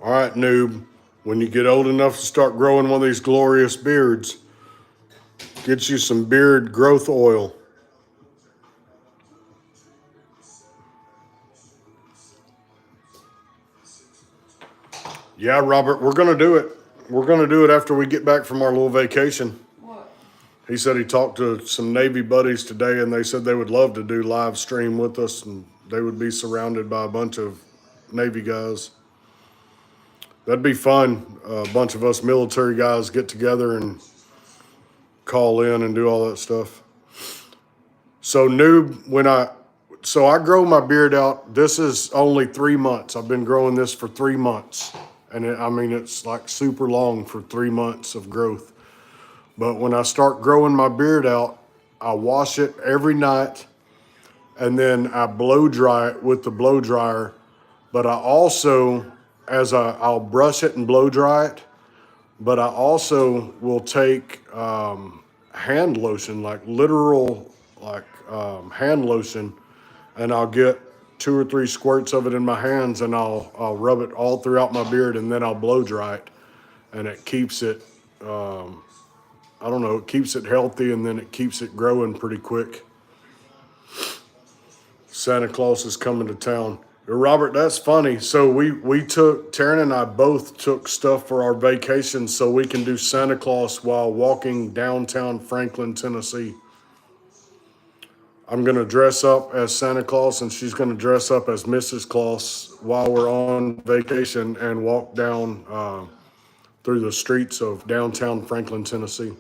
All right, noob. When you get old enough to start growing one of these glorious beards, get you some beard growth oil. Yeah, Robert, we're going to do it. We're going to do it after we get back from our little vacation. What? He said he talked to some Navy buddies today, and they said they would love to do live stream with us, and they would be surrounded by a bunch of Navy guys. That'd be fun. A bunch of us military guys get together and call in and do all that stuff. So noob, so I grow my beard out. This is only 3 months. I've been growing this for 3 months. And it's like super long for 3 months of growth. But when I start growing my beard out, I wash it every night and then I blow dry it with the blow dryer. But I also, I'll brush it and blow dry it, but I also will take hand lotion, like literal hand lotion, and I'll get 2 or 3 squirts of it in my hands, and I'll rub it all throughout my beard, and then I'll blow dry it, and it keeps it, I don't know, it keeps it healthy, and then it keeps it growing pretty quick. Santa Claus is coming to town. Robert, that's funny. So Taryn and I both took stuff for our vacation so we can do Santa Claus while walking downtown Franklin, Tennessee. I'm going to dress up as Santa Claus and she's going to dress up as Mrs. Claus while we're on vacation and walk down through the streets of downtown Franklin, Tennessee.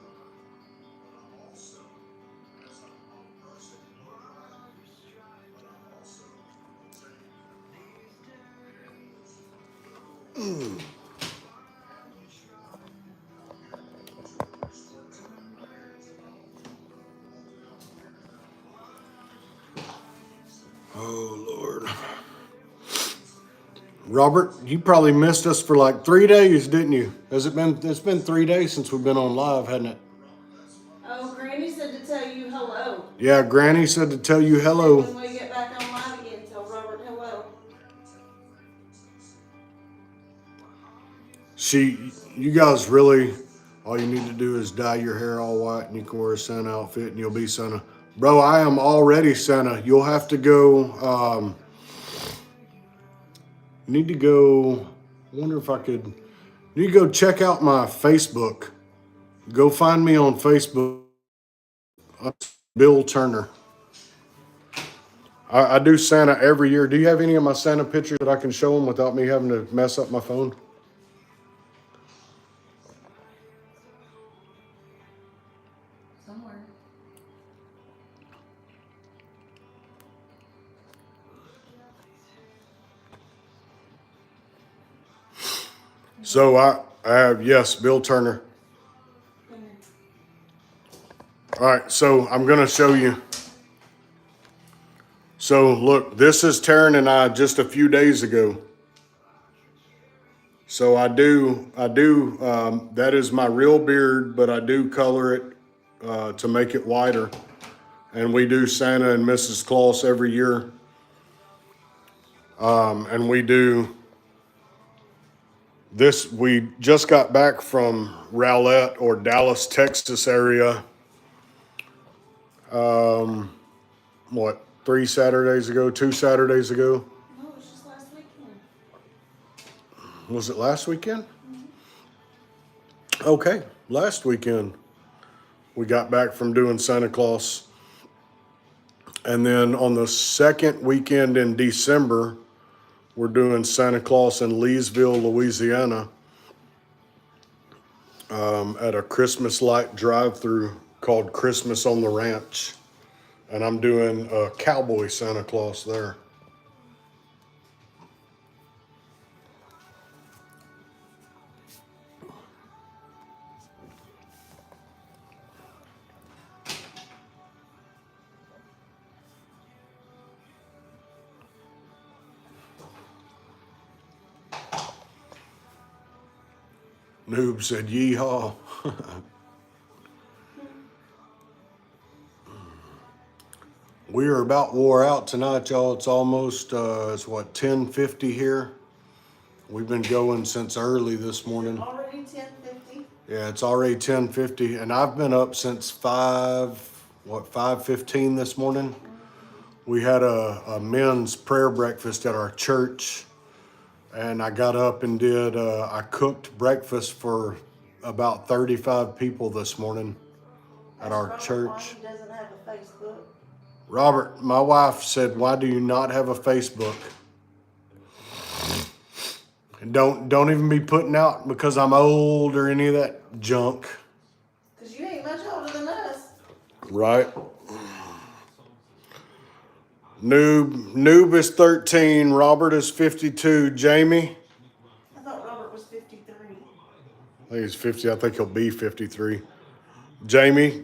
Oh, Lord. Robert, you probably missed us for like 3 days, didn't you? It's been 3 days since we've been on live, hasn't it? Oh, Granny said to tell you hello. Yeah, Granny said to tell you hello. When we get back on live again, tell Robert hello. You guys really, all you need to do is dye your hair all white and you can wear a Santa outfit and you'll be Santa. Bro, I am already Santa. You'll have to go, need to go, I wonder if I could, need to go check out my Facebook. Go find me on Facebook, Bill Turner. I do Santa every year. Do you have any of my Santa pictures that I can show them without me having to mess up my phone? Somewhere. So I have, yes, Bill Turner. All right, so I'm going to show you. So look, this is Taryn and I just a few days ago. So that is my real beard, but I do color it to make it whiter. And we do Santa and Mrs. Claus every year. And we do this, we just got back from Rowlett or Dallas, Texas area. What, 2 Saturdays ago? No, it was just last weekend. Was it last weekend? Okay, last weekend we got back from doing Santa Claus. And then on the second weekend in December, we're doing Santa Claus in Leesville, Louisiana, at a Christmas light drive-through called Christmas on the Ranch. And I'm doing a cowboy Santa Claus there. Noob said yeehaw. We are about wore out tonight, y'all. It's almost, it's what, 10:50 here? We've been going since early this morning. Already 10:50. Yeah, it's already 10:50, and I've been up since 5:15 this morning. We had a men's prayer breakfast at our church, and I got up and I cooked breakfast for about 35 people this morning at our church. He doesn't have a Facebook. Robert, my wife said, "Why do you not have a Facebook?" And don't even be putting out because I'm old or any of that junk. Cause you ain't much older than us. Right. Noob is 13. Robert is 52. Jamie, I thought Robert was 53. I think he's 50. I think he'll be 53. Jamie,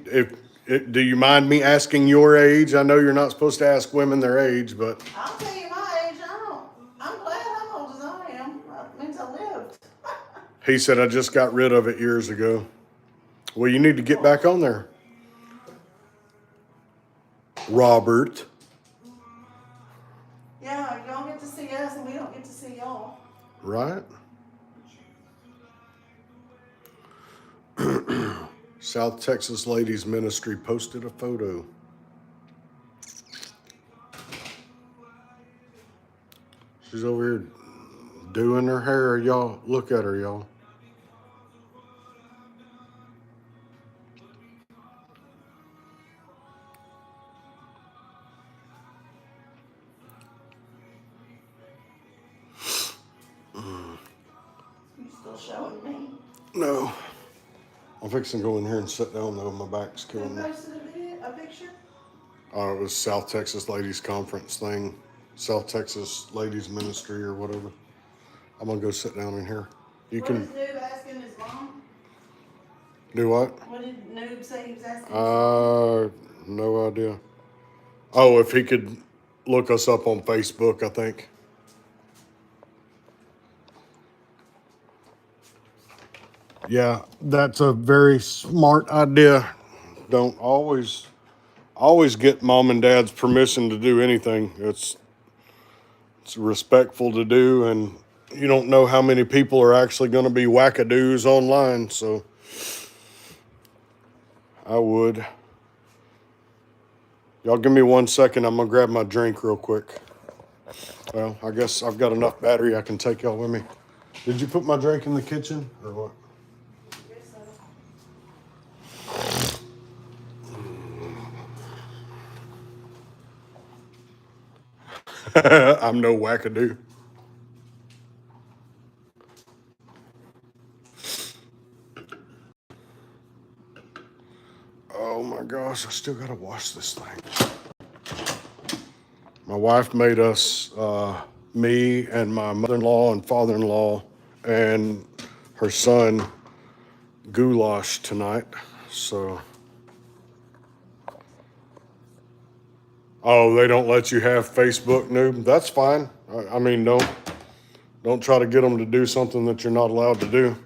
do you mind me asking your age? I know you're not supposed to ask women their age, but I'll tell you my age. I'm glad I'm old as I am. That means I lived. he said I just got rid of it years ago. Well, you need to get back on there. Robert. Yeah, y'all get to see us and we don't get to see y'all. Right? South Texas Ladies Ministry posted a photo. She's over here doing her hair, y'all. Look at her, y'all. You still showing me? No. I'm fixing to go in here and sit down though. My back's Who killing me. posted a picture? It was South Texas Ladies Conference thing. South Texas Ladies Ministry or whatever. I'm gonna go sit down in here. You What can is Noob asking his mom? do what? What did Noob say he was asking his mom? No idea. Oh, if he could look us up on Facebook, I think. Yeah, that's a very smart idea. Don't always get mom and dad's permission to do anything. It's respectful to do, and you don't know how many people are actually going to be wackadoos online, so I would. Y'all give me 1 second. I'm going to grab my drink real quick. Well, I guess I've got enough battery I can take y'all with me. Did you put my drink in the kitchen or what? I'm no wackadoo. Oh my gosh, I still gotta wash this thing. My wife made us, me and my mother-in-law and father-in-law and her son goulash tonight. So, oh, they don't let you have Facebook, Noob? That's fine. I mean, don't try to get them to do something that you're not allowed to do.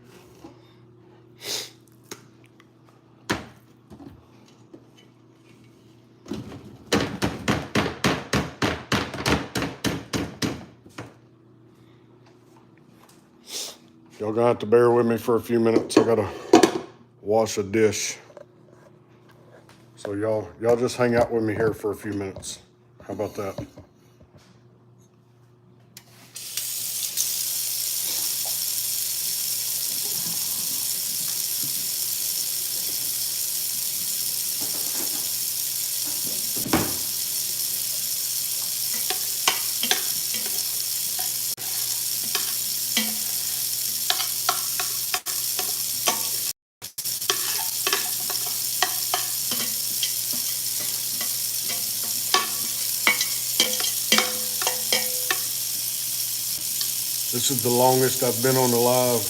Y'all gonna have to bear with me for a few minutes. I gotta wash a dish. So y'all just hang out with me here for a few minutes. How about that? This is the longest I've been on the live.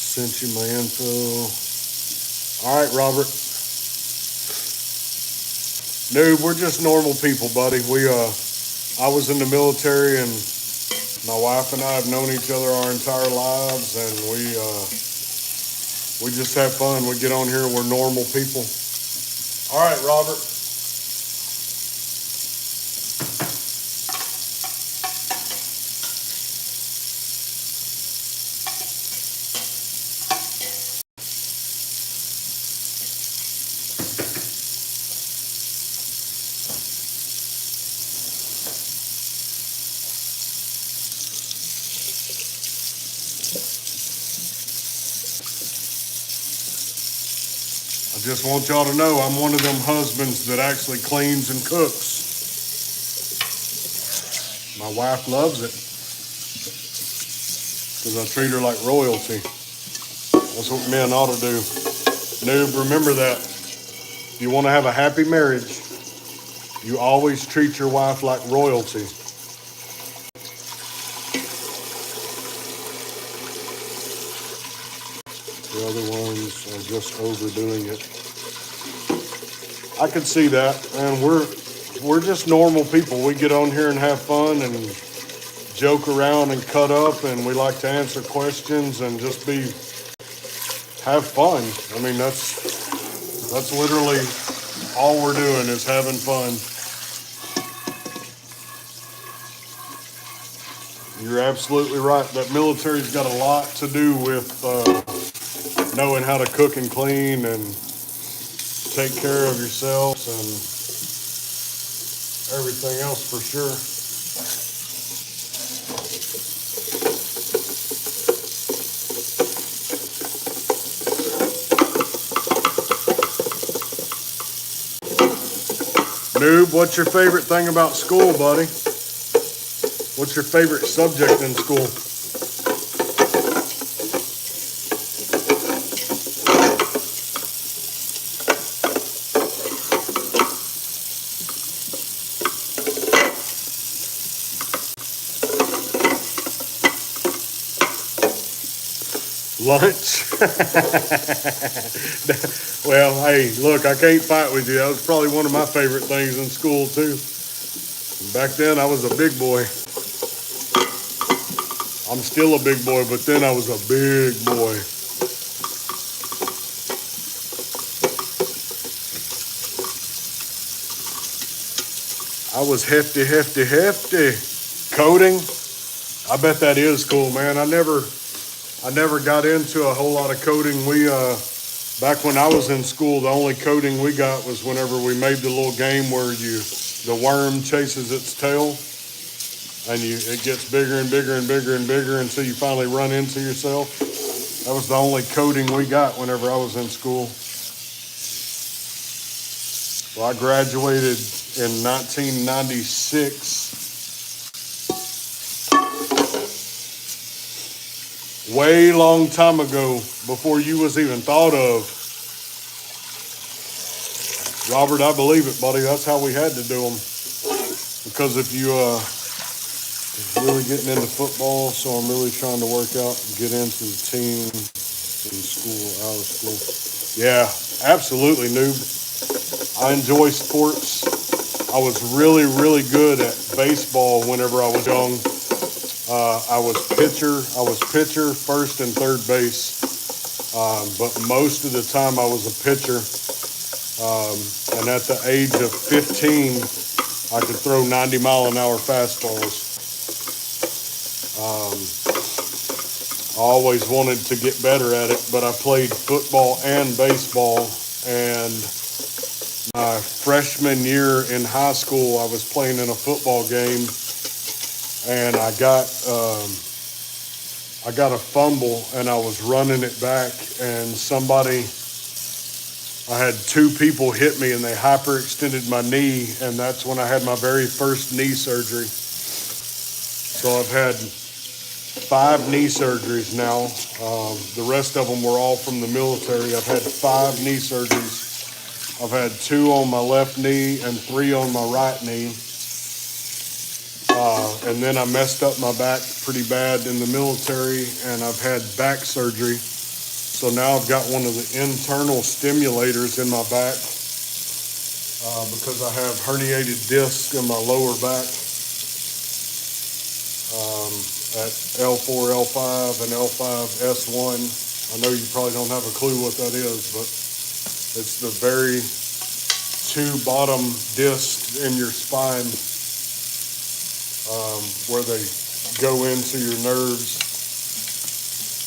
Sent you my info. All right, Robert. Dude, we're just normal people, buddy. I was in the military and My wife and I have known each other our entire lives, and we just have fun. We get on here, we're normal people. All right, Robert. I just want y'all to know I'm one of them husbands that actually cleans and cooks. My wife loves it because I treat her like royalty. That's what men ought to do. Noob, remember that. If you want to have a happy marriage, you always treat your wife like royalty. The other ones are just overdoing it. I can see that, and we're just normal people. We get on here and have fun and joke around and cut up, and we like to answer questions and just have fun. I mean, that's literally all we're doing is having fun. You're absolutely right. That military's got a lot to do with knowing how to cook and clean and take care of yourselves and everything else for sure. Noob, what's your favorite thing about school, buddy? What's your favorite subject in school? Lunch? Well, hey, look, I can't fight with you. That was probably one of my favorite things in school, too. Back then, I was a big boy. I'm still a big boy, but then I was a big boy. I was hefty. Coding? I bet that is cool, man. I never got into a whole lot of coding. Back when I was in school, the only coding we got was whenever we made the little game where the worm chases its tail, and it gets bigger and bigger and bigger and bigger until you finally run into yourself. That was the only coding we got whenever I was in school. Well, I graduated in 1996. Way long time ago, before you was even thought of. Robert, I believe it, buddy. That's how we had to do them. Because if you really getting into football, so I'm really trying to work out and get into the team in school, out of school. Yeah, absolutely, noob. I enjoy sports. I was really, really good at baseball whenever I was young. I was pitcher, first and third base. But most of the time I was a pitcher. And at the age of 15, I could throw 90-mile-an-hour fastballs. I always wanted to get better at it, but I played football and baseball. And my freshman year in high school, I was playing in a football game, and I got a fumble, and I was running it back, and I had two people hit me, and they hyperextended my knee, and that's when I had my very first knee surgery. So I've had 5 knee surgeries now. The rest of them were all from the military. I've had 5 knee surgeries. I've had 2 on my left knee and 3 on my right knee. And then I messed up my back pretty bad in the military, and I've had back surgery. So now I've got one of the internal stimulators in my back because I have herniated disc in my lower back. at L4, L5, and L5S1. I know you probably don't have a clue what that is, but it's the very two bottom discs in your spine where they go into your nerves.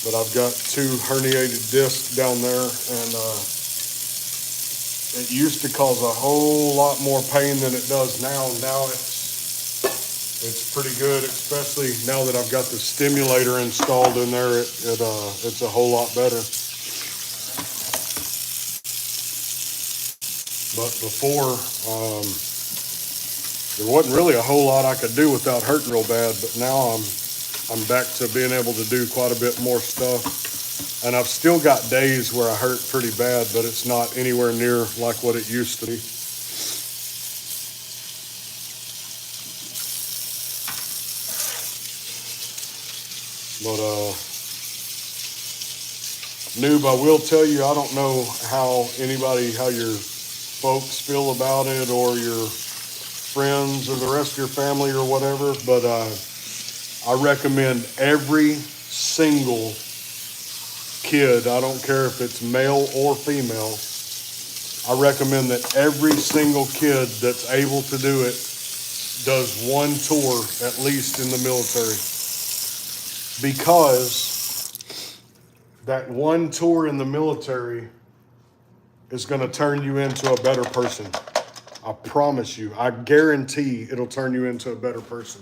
But I've got two herniated discs down there, and it used to cause a whole lot more pain than it does now. Now it's pretty good, especially now that I've got the stimulator installed in there. It's a whole lot better. But before, there wasn't really a whole lot I could do without hurting real bad. But now I'm back to being able to do quite a bit more stuff. And I've still got days where I hurt pretty bad, but it's not anywhere near like what it used to be. But Noob, I will tell you, I don't know how your folks feel about it, or your friends or the rest of your family or whatever, but I recommend every single kid, I don't care if it's male or female, I recommend that every single kid that's able to do it does one tour at least in the military. Because that one tour in the military is going to turn you into a better person. I promise you. I guarantee it'll turn you into a better person.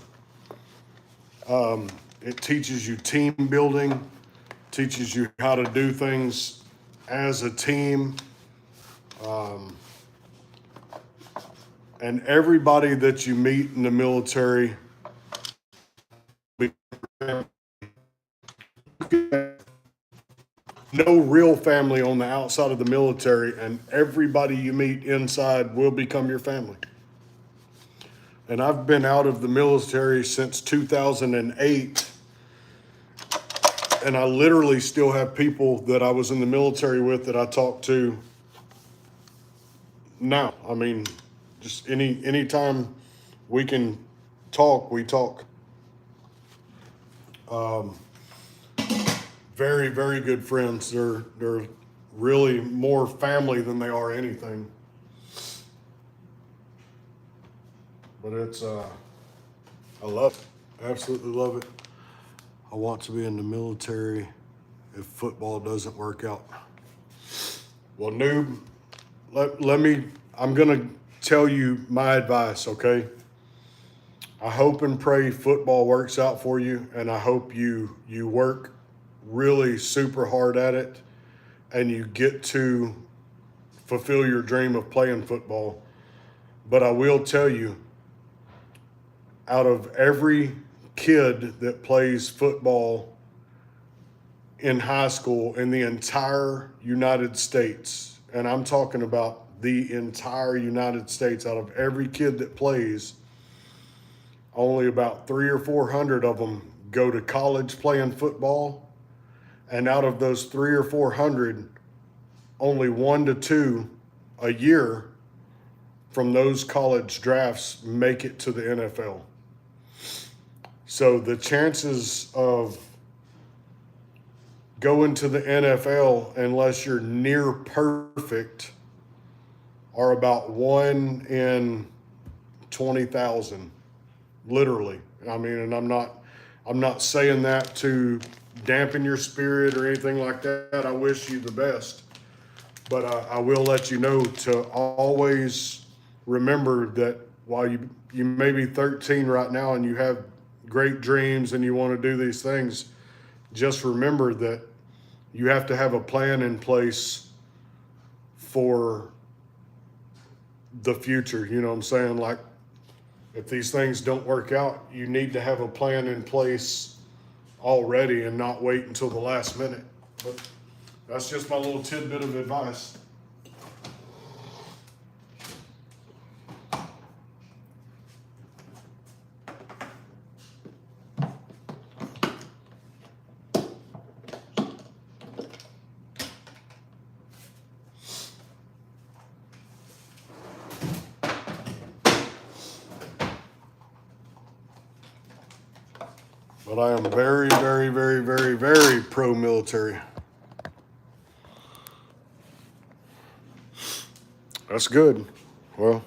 It teaches you team building, teaches you how to do things as a team. And everybody that you meet in the military, no real family on the outside of the military, and everybody you meet inside will become your family. And I've been out of the military since 2008, and I literally still have people that I was in the military with that I talk to now. I mean, just anytime we can talk, we talk. Very, very good friends. They're really more family than they are anything. But it's I love it. Absolutely love it. I want to be in the military if football doesn't work out. Well, Noob, I'm gonna tell you my advice, okay? I hope and pray football works out for you, and I hope you work really super hard at it and you get to fulfill your dream of playing football. But I will tell you, out of every kid that plays football in high school in the entire United States, and I'm talking about the entire United States, out of every kid that plays, only about 300 or 400 of them go to college playing football. And out of those 300 or 400, only 1 to 2 a year from those college drafts make it to the NFL. So the chances of going to the NFL, unless you're near perfect, are about 1 in 20,000, literally. I mean, and I'm not saying that to dampen your spirit or anything like that. I wish you the best. But I will let you know to always remember that while you may be 13 right now and you have great dreams and you want to do these things, just remember that you have to have a plan in place for the future. You know what I'm saying? Like, if these things don't work out, you need to have a plan in place already and not wait until the last minute. But that's just my little tidbit of advice. But But I am very, very, very, very, very pro-military. That's good. Well,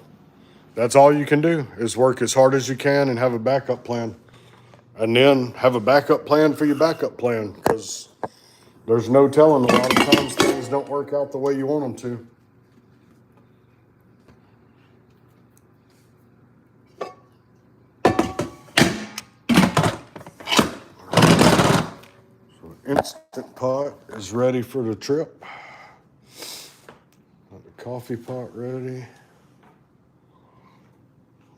that's all you can do is work as hard as you can and have a backup plan. And then have a backup plan for your backup plan, because there's no telling, a lot of times things don't work out the way you want them to. Instant Pot is ready for the trip. Got the coffee pot ready.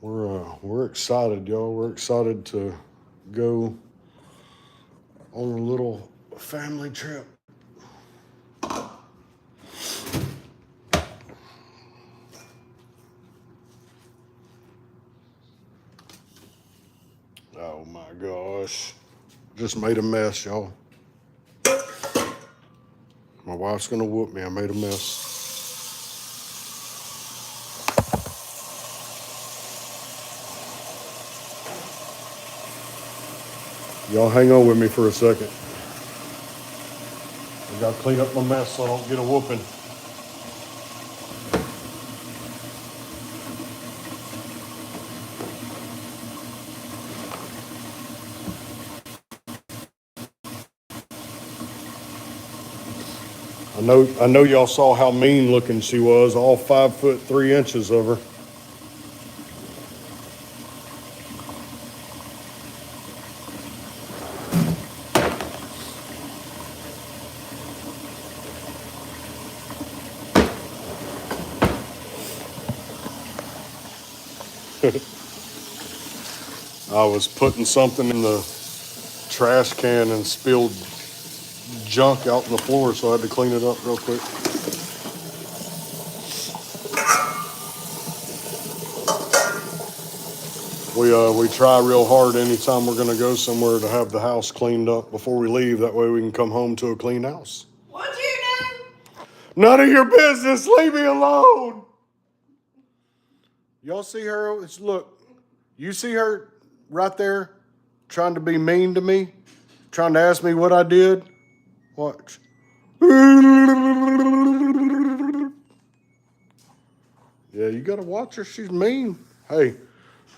We're excited, y'all. We're excited to go on a little family trip. Oh my gosh. Just made a mess, y'all. My wife's gonna whoop me. I made a mess. Y'all hang on with me for a second. I gotta clean up my mess so I don't get a whooping. I know y'all saw how mean looking she was, all 5'3" of her. I was putting something in the trash can and spilled junk out on the floor, so I had to clean it up real quick. We try real hard anytime we're gonna go somewhere to have the house cleaned up before we leave. That way we can come home to a clean house. What'd you do? None of your business. Leave me alone. Y'all see her? Look, you see her right there trying to be mean to me, trying to ask me what I did? Watch. Yeah, you gotta watch her. She's mean. Hey,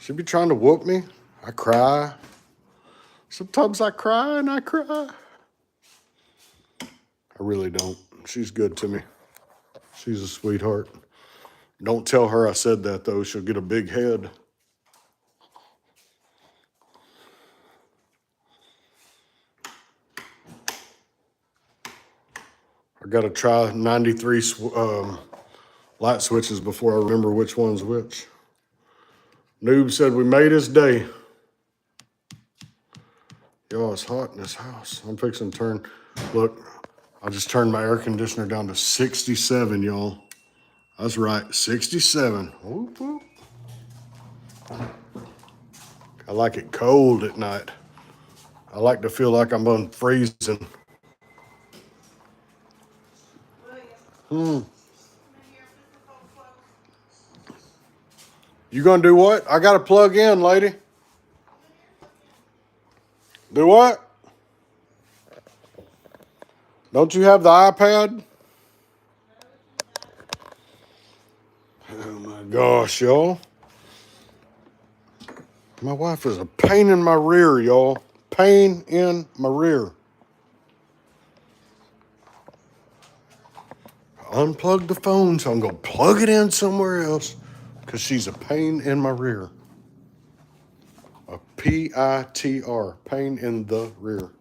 she be trying to whoop me. I cry. Sometimes I cry and I cry. I really don't. She's good to me. She's a sweetheart. Don't tell her I said that, though. She'll get a big head. I got to try 93 light switches before I remember which one's which. Noob said we made his day. Y'all, it's hot in this house. I'm fixing to turn. Look, I just turned my air conditioner down to 67, y'all. That's right, 67. Whoop, whoop. I like it cold at night. I like to feel like I'm unfreezing. You gonna do what? I gotta plug in, lady. Do what? Don't you have the iPad? Oh my gosh, y'all. My wife is a pain in my rear, y'all. Pain in my rear. Unplug the phone, so I'm gonna plug it in somewhere else, because she's a pain in my rear. A PITR, pain in the rear.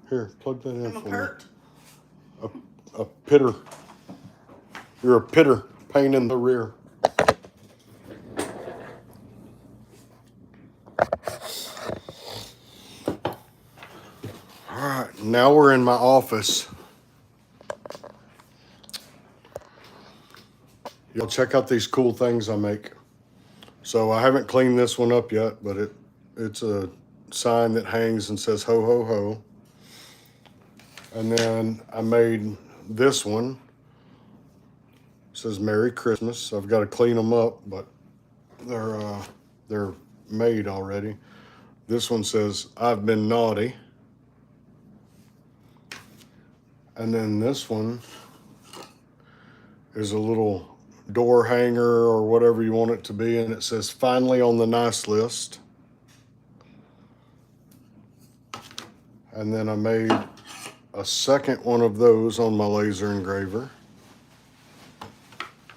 Here, plug that in for me. A pitter. You're a pitter, pain in the rear. All right, now we're in my office. Y'all check out these cool things I make. So I haven't cleaned this one up yet, but it's a sign that hangs and says ho, ho, ho. And then I made this one. It says Merry Christmas. I've got to clean them up, but they're made already. This one says, I've been naughty. And then this one is a little door hanger or whatever you want it to be, and it says, finally on the nice list. And then I made a second one of those on my laser engraver.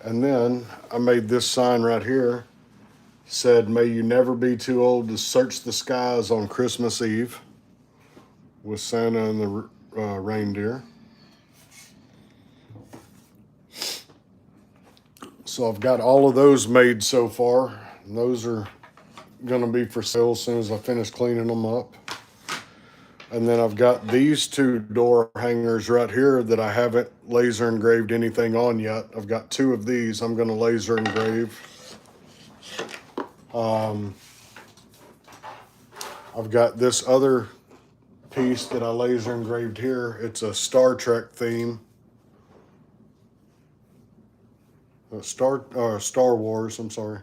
And then I made this sign right here, said, may you never be too old to search the skies on Christmas Eve, with Santa and the reindeer. So I've got all of those made so far. And those are gonna be for sale as soon as I finish cleaning them up. And then I've got these two door hangers right here that I haven't laser engraved anything on yet. I've got two of these I'm gonna laser engrave. I've got this other piece that I laser engraved here. It's a Star Trek theme. Star Wars, I'm sorry.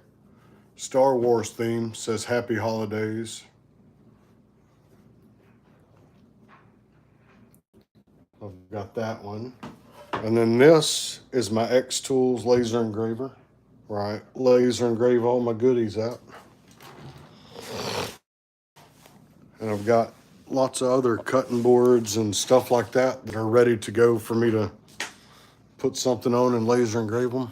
Star Wars theme, says Happy Holidays. I've got that one. And then this is my X Tools laser engraver, where I laser engrave all my goodies out. And I've got lots of other cutting boards and stuff like that that are ready to go for me to put something on and laser engrave them.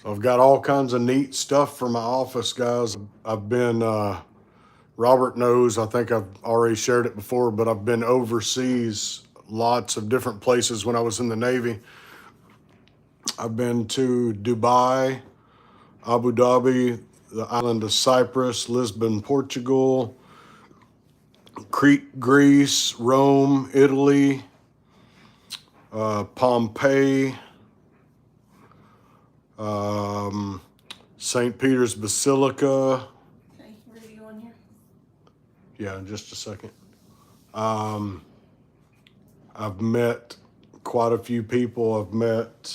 So I've got all kinds of neat stuff for my office, guys. I've been, Robert knows, I think I've already shared it before, but I've been overseas lots of different places when I was in the Navy. I've been to Dubai, Abu Dhabi, the island of Cyprus, Lisbon, Portugal, Crete, Greece, Rome, Italy, Pompeii, St. Peter's Basilica. Okay, where are you going here? Yeah, in just a second. I've met quite a few people. I've met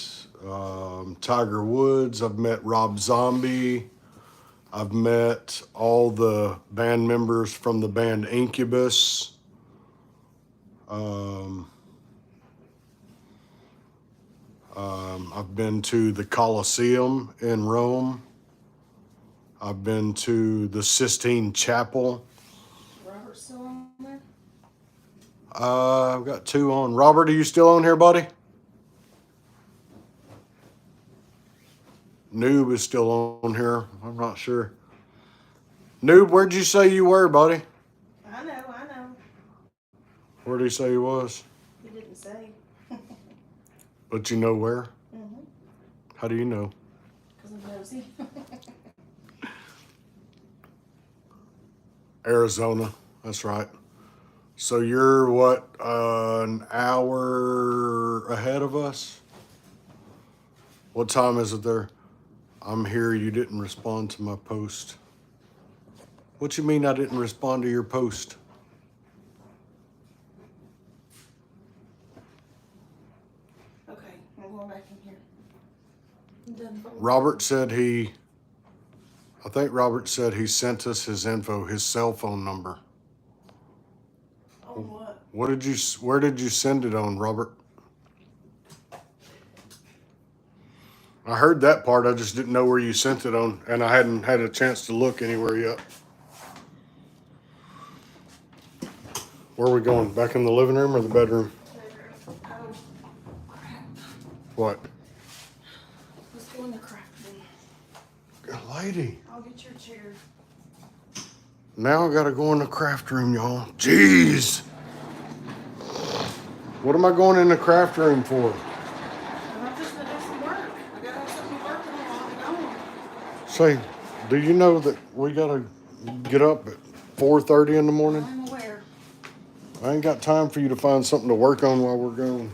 Tiger Woods. I've met Rob Zombie. I've met all the band members from the band Incubus. I've been to the Colosseum in Rome. I've been to the Sistine Chapel. Robert's still on there? I've got two on. Robert, are you still on here, buddy? Noob is still on here. I'm not sure. Noob, where'd you say you were, buddy? I know. Where'd he say he was? He didn't say. But you know where? Mm-hmm. How do you know? Because I'm nosy. Arizona. That's right. So you're what, an hour ahead of us? What time is it there? I'm here. You didn't respond to my post. What you mean I didn't respond to your post? Okay, I'm going back in here. I'm done voting. I think Robert said he sent us his info, his cell phone number. Oh, what? Where did you send it on, Robert? I heard that part, I just didn't know where you sent it on, and I hadn't had a chance to look anywhere yet. Where are we going? Back in the living room or the bedroom? Oh, crap. What? Let's go in the craft room. Good lady. I'll get your chair. Now I gotta go in the craft room, y'all. Jeez. What am I going in the craft room for? I'm just gonna do some work. I gotta have something working on while I'm gone. Say, do you know that we gotta get up at 4:30 in the morning? I'm aware. I ain't got time for you to find something to work on while we're gone.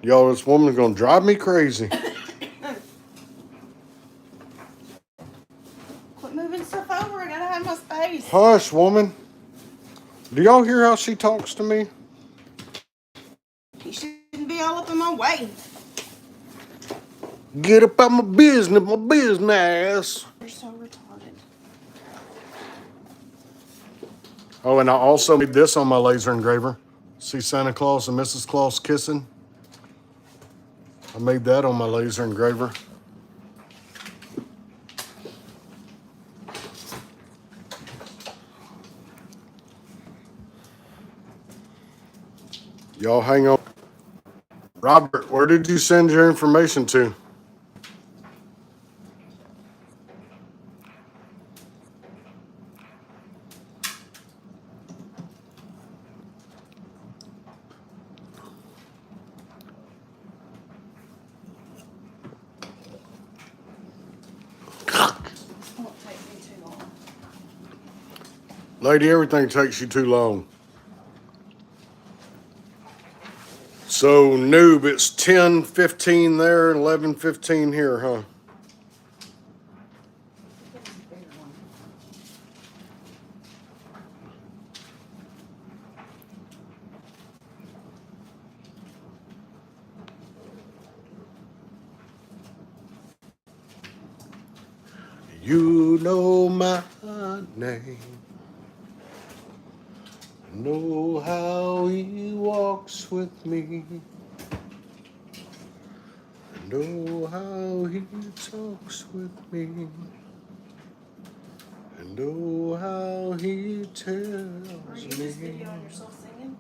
Y'all, this woman's gonna drive me crazy. Quit moving stuff over. I gotta have my space. Hush, woman. Do y'all hear how she talks to me? You shouldn't be all up in my way. Get up out my business. You're so retarded. Oh, and I also made this on my laser engraver. See Santa Claus and Mrs. Claus kissing? I made that on my laser engraver. Y'all hang on. Robert, where did you send your information to? Won't take me too long. Lady, everything takes you too long. So, noob, it's 10:15 there and 11:15 here, huh? This is a bigger one. You know my name. Know how he walks with me. Know how he talks with me. And know how he tells Are you just me. videoing yourself singing?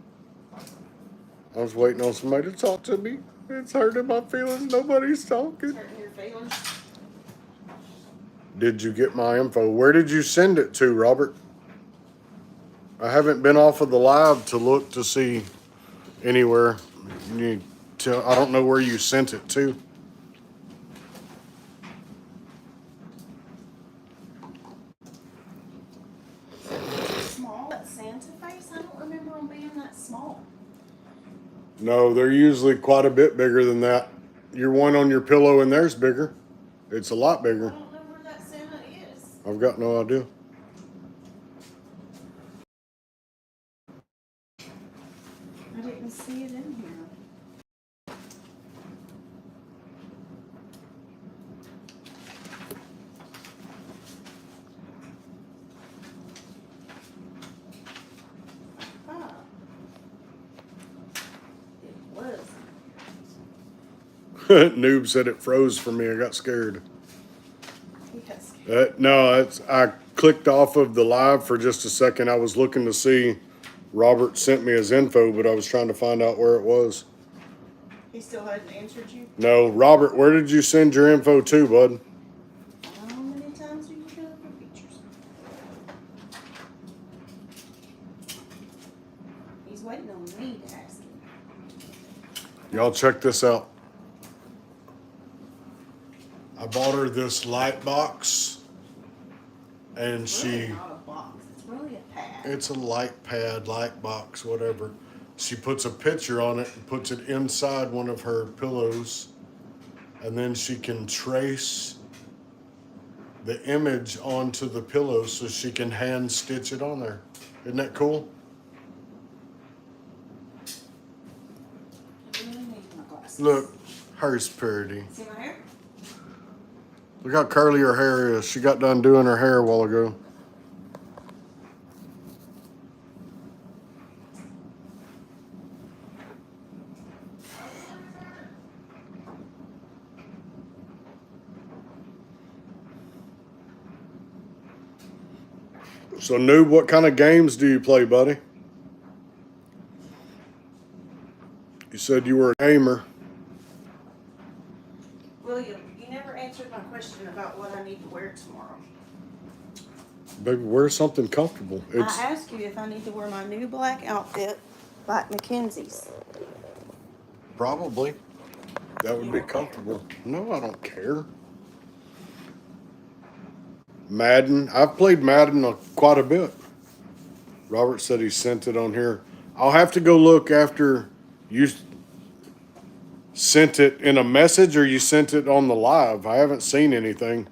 I was waiting on somebody to talk to me. It's hurting my feelings. Nobody's talking. Hurting your feelings? Did you get my info? Where did you send it to, Robert? I haven't been off of the live to look to see anywhere. I don't know where you sent it to. Small? That Santa face? I don't remember them being that small. No, they're usually quite a bit bigger than that. Your one on your pillow in there's bigger. It's a lot I bigger. don't know where that Santa is. I've got no idea. I didn't see it in here. Ah. It was. Noob said it froze for me. I got scared. Yes. I clicked off of the live for just a second. I was looking to see Robert sent me his info, but I was trying to find out where it was. He still hadn't answered you? No, Robert, where did you send your info to, bud? How many times do you go for pictures? He's waiting on me to ask him. Y'all check this out. I bought her this light box, and It's really she, not a box. It's really a pad. it's a light pad, light box, whatever. She puts a picture on it and puts it inside one of her pillows, and then she can trace the image onto the pillow so she can hand stitch it on there. Isn't that cool? I really need my glasses. Look, her's pretty. See my hair? Look how curly her hair is. She got done doing her hair a while ago. So, Noob, what kind of games do you play, buddy? You said you were a gamer. William, you never answered my question about what I need to wear tomorrow. Baby, wear something comfortable. I asked you if I need to wear my new black outfit like Mackenzie's. Probably. That would be comfortable. No, I don't care. Madden. I've played Madden quite a bit. Robert said he sent it on here. I'll have to go look after you sent it in a message or you sent it on the live. I haven't seen anything.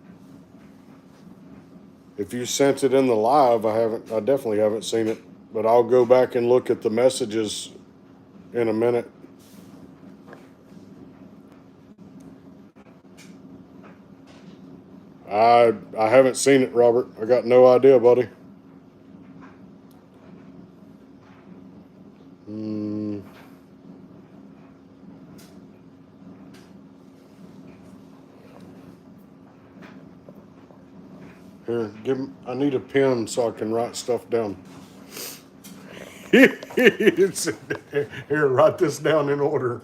If you sent it in the live, I definitely haven't seen it. but I'll go back and look at the messages in a minute. I haven't seen it, Robert. I got no idea, buddy. Here, I need a pen so I can write stuff down. Here, write this down in order.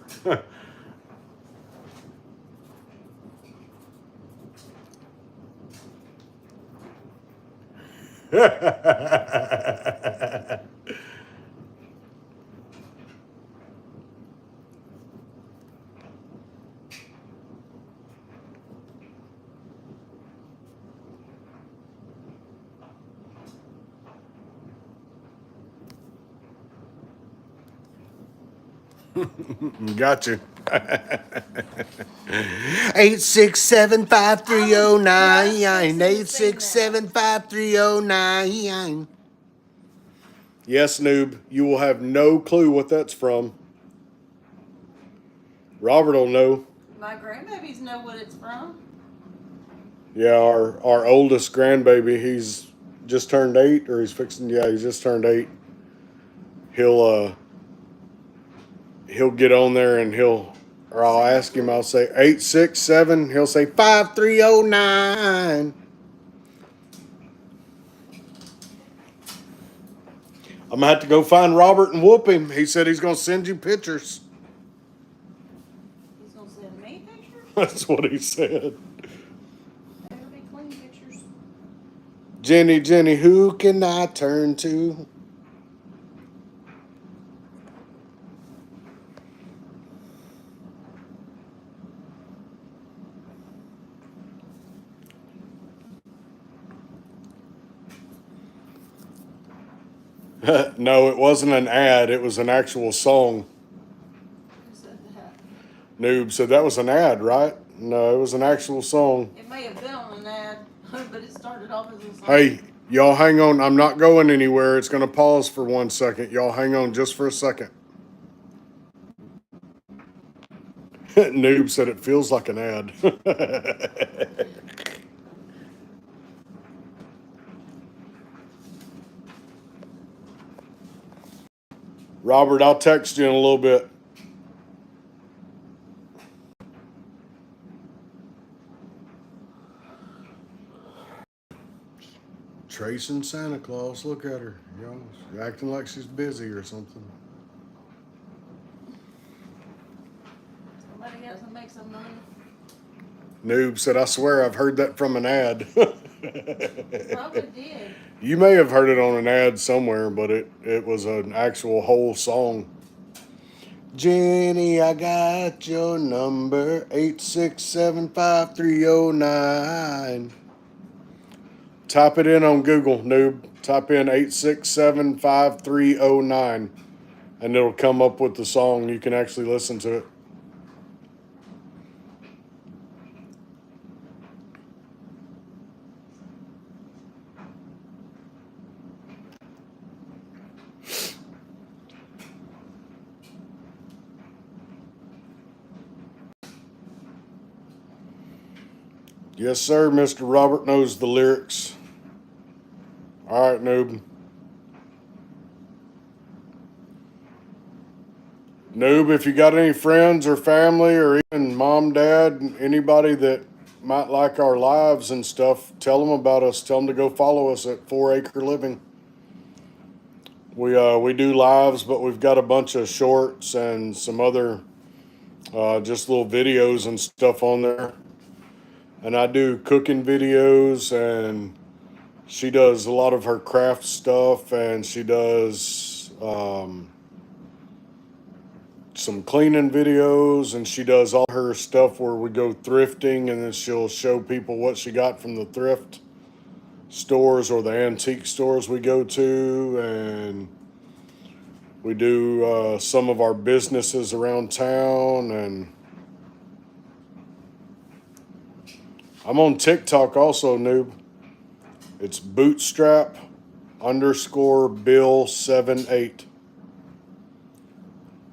Gotcha. 8675309. 8675309. Yes, noob. You will have no clue what that's from. Robert will know. My grandbabies know what it's from. Yeah, our oldest grandbaby, he's just turned 8, or he's just turned 8. He'll get on there and I'll ask him, I'll say 867, he'll say 5309. I'm gonna have to go find Robert and whoop him. He said he's gonna send you pictures. He's gonna send me pictures? That's what he said. Better be clean pictures. Jenny, who can I turn to? No, it wasn't an ad. It was an actual song. Who said that? Noob said that was an ad, right? No, it was an actual song. It may have been on an ad, but it started off as a song. Hey, y'all hang on. I'm not going anywhere. It's going to pause for 1 second. Y'all hang on just for a second. Noob said it feels like an ad. Robert, I'll text you in a little bit. Tracing Santa Claus. Look at her. You know, she's acting like she's busy or something. Somebody has to make some money. Noob said, I swear I've heard that from an ad. Probably did. You may have heard it on an ad somewhere, but it was an actual whole song. Jenny, I got your number, 8675309. Type it in on Google, noob. Type in 8675309, and it'll come up with the song. You can actually listen to it. Yes, sir. Mr. Robert knows the lyrics. All right, noob. Noob, if you got any friends or family or even mom, dad, anybody that might like our lives and stuff, tell them about us. Tell them to go follow us at 4 Acre Living. We do lives, but we've got a bunch of shorts and some other just little videos and stuff on there. And I do cooking videos, and she does a lot of her craft stuff, and she does some cleaning videos, and she does all her stuff where we go thrifting, and then she'll show people what she got from the thrift stores or the antique stores we go to, and we do some of our businesses around town. And I'm on TikTok also, noob. It's bootstrap_. underscore Bill78.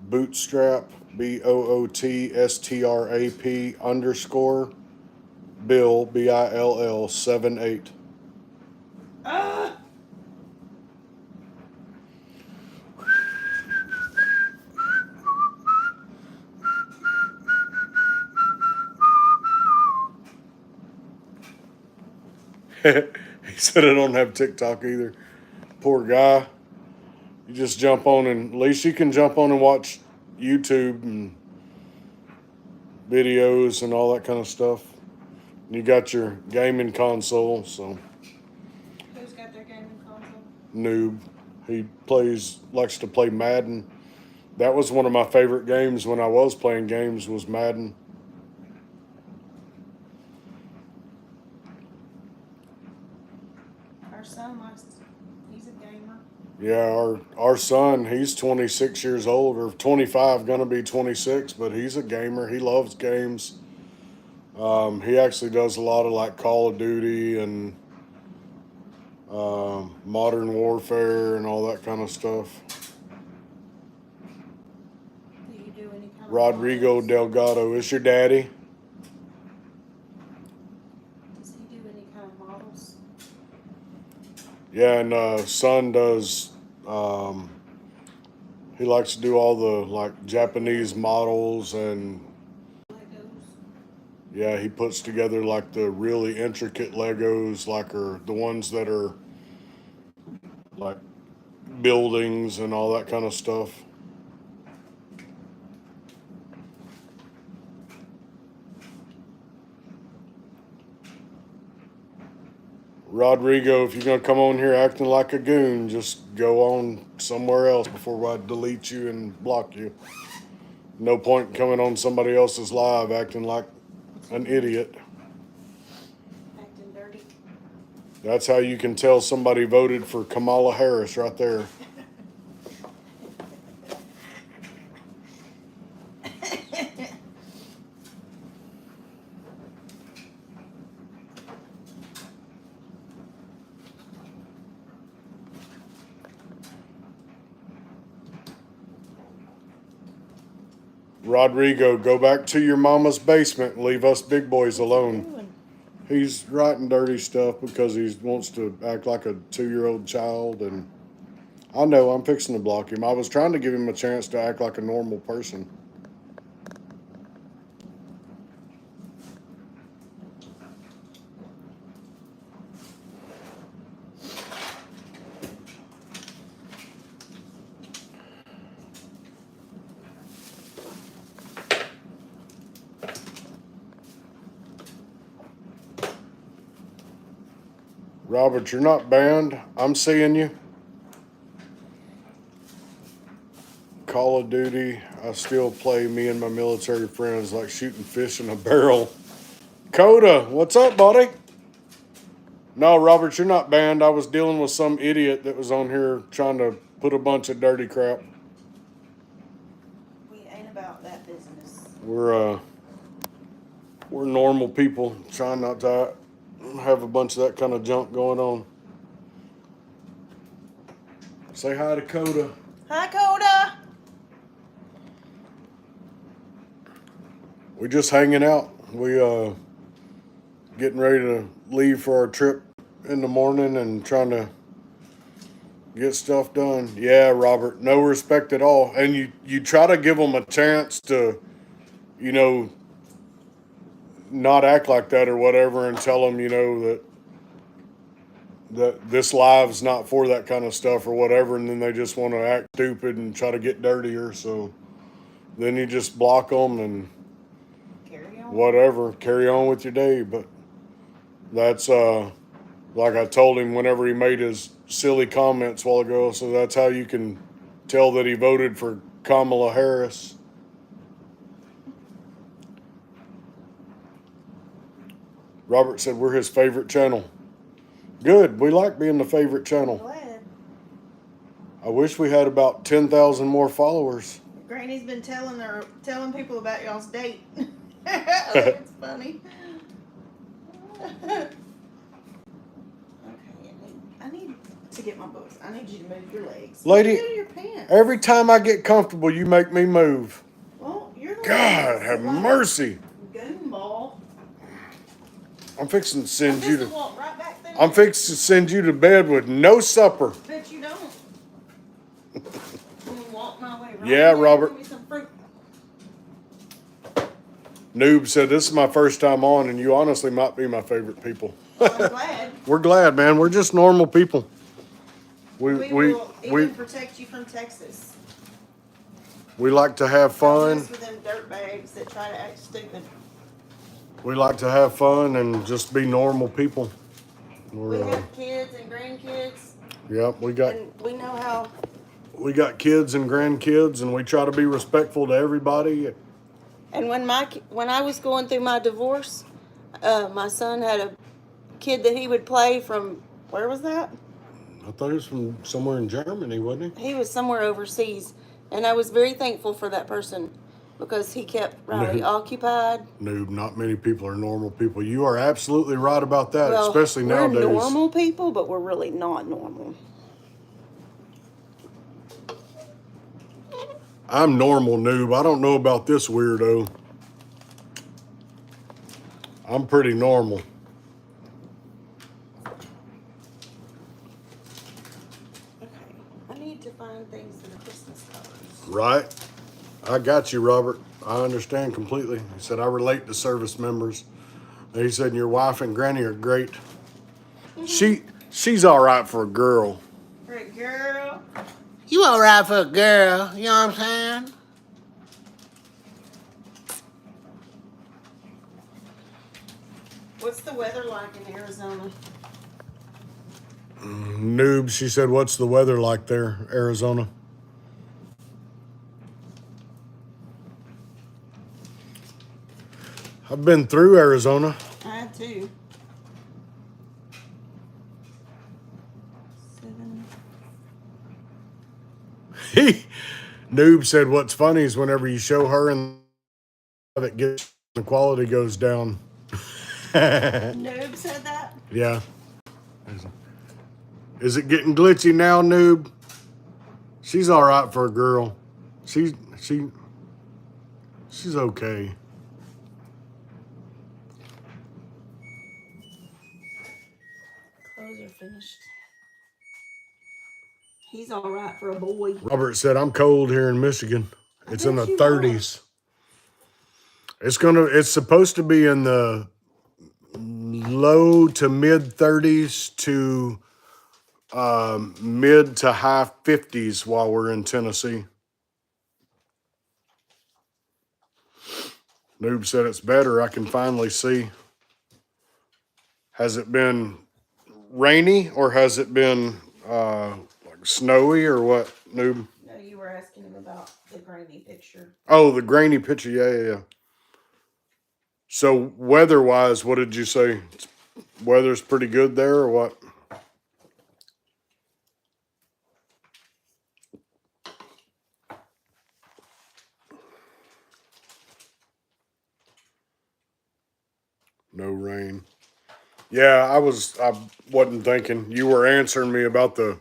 Bootstrap, BOOTSTRAP underscore Bill, BILL 78. He said I don't have TikTok either. Poor guy. You just jump on and at least you can jump on and watch YouTube and videos and all that kind of stuff. You got your gaming console, so Who's got their gaming console? noob. He likes to play Madden. That was one of my favorite games when I was playing games was Madden. Our son likes, he's a gamer. Yeah, our son, he's 26 years old, or 25, gonna be 26, but he's a gamer. He loves games. He actually does a lot of like Call of Duty and Modern Warfare and all that kind of stuff. Do you do any kind of Rodrigo models? Delgado is your daddy. Does he do any kind of models? Yeah, and son does. He likes to do all the like Japanese models, and Legos? yeah, he puts together like the really intricate Legos, like are the ones that are like buildings and all that kind of stuff. Rodrigo, if you're gonna come on here acting like a goon, just go on somewhere else before I delete you and block you. No point in coming on somebody else's live acting like an idiot. Acting dirty? That's how you can tell somebody voted for Kamala Harris right there. Rodrigo, go back to your mama's basement and leave us big boys alone. Doing? He's writing dirty stuff because he wants to act like a 2-year-old child, and I know I'm fixing to block him. I was trying to give him a chance to act like a normal person. Robert, you're not banned. I'm seeing you. Call of Duty, I still play. Me and my military friends like shooting fish in a barrel. Coda, what's up, buddy? No, Robert, you're not banned. I was dealing with some idiot that was on here trying to put a bunch of dirty crap. We ain't about that business. We're normal people trying not to have a bunch of that kind of junk going on. Say hi to Coda. Hi, Coda. We just hanging out. We getting ready to leave for our trip in the morning and trying to get stuff done. Yeah, Robert, no respect at all. And you try to give them a chance to, you know, not act like that or whatever, and tell them, you know, that this live's not for that kind of stuff or whatever, and then they just want to act stupid and try to get dirtier. So then you just block them and Carry on. whatever, carry on with your day. But that's like I told him whenever he made his silly comments a while ago. So that's how you can tell that he voted for Kamala Harris. Robert said we're his favorite channel. Good. We like being the favorite channel. Glad. I wish we had about 10,000 more followers. Granny's been telling people about y'all's date. I think it's funny. Okay, I need to get my books. I need you to move your legs. Lady, Get out of your pants. every time I get comfortable, you make me move. Well, you're the one God, that's have like mercy. Goonball. I'm fixing to I'm send you just to to. walk right back there. I'm fixing to send you to bed with no supper. Bet you don't. I'm gonna walk my way right Yeah, in there, Robert. give me some fruit. Noob said, this is my first time on, and you honestly might be my favorite people. Well, I'm glad. We're glad, man. We're just normal people. We will even protect you from Texas. We like to have Don't fun. mess with them dirtbags that try to act stupid. We like to have fun and just be normal people. We have kids and grandkids, Yep, and we know how. we got kids and grandkids, and we try to be respectful to everybody. And when I was going through my divorce, my son had a kid that he would play from. Where was that? I thought he was from somewhere in Germany, wasn't he? He was somewhere overseas, and I was very thankful for that person because he kept Riley occupied. Noob, not many people are normal people. You are absolutely right about that, Well, especially we're nowadays. normal people, but we're really not normal. I'm normal, Noob. I don't know about this weirdo. I'm pretty normal. Okay, I need to find things that are Christmas colors. Right? I got you, Robert. I understand completely. He said, I relate to service members. And he said, your wife and granny are great. She's all right for a girl. Right, girl. You all right for a girl, you know what I'm saying? What's the weather like in Arizona? Noob, she said, what's the weather like there, Arizona? I've been through Arizona. I had to. 7. He Noob said, what's funny is whenever you show her and it gets the quality goes down. Noob said that? Yeah. Is it getting glitchy now, Noob? She's all right for a girl. She's okay. Clothes are finished. He's all right for a boy. Robert said, I'm cold here in Michigan. It's in the bet you 30s. It's supposed to be in the low to mid 30s to mid to high 50s while we're in Tennessee. Noob said it's better. I can finally see. Has it been rainy or has it been like snowy or what, Noob? No, you were asking him about the grainy picture. Oh, the grainy picture. Yeah. So weather-wise, what did you say? Weather's pretty good there or what? No rain. Yeah, I wasn't thinking. You were answering me about the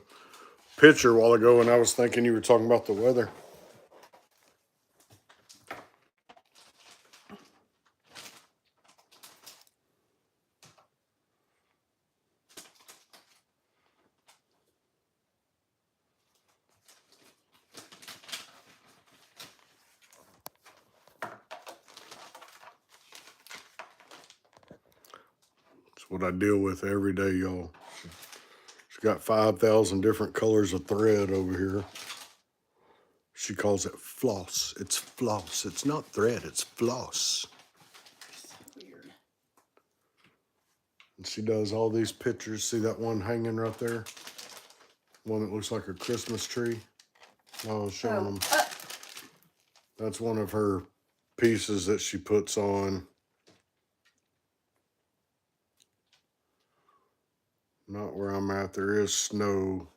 picture a while ago, and I was thinking you were talking about the weather. It's what I deal with every day, y'all. She's got 5,000 different colors of thread over here. She calls it floss. It's floss. It's not thread, it's floss. Weird. And she does all these pictures. See that one hanging right there? One that looks like a Christmas tree. I was showing them. That's one of her pieces that she puts on. Not where I'm at. There is snow.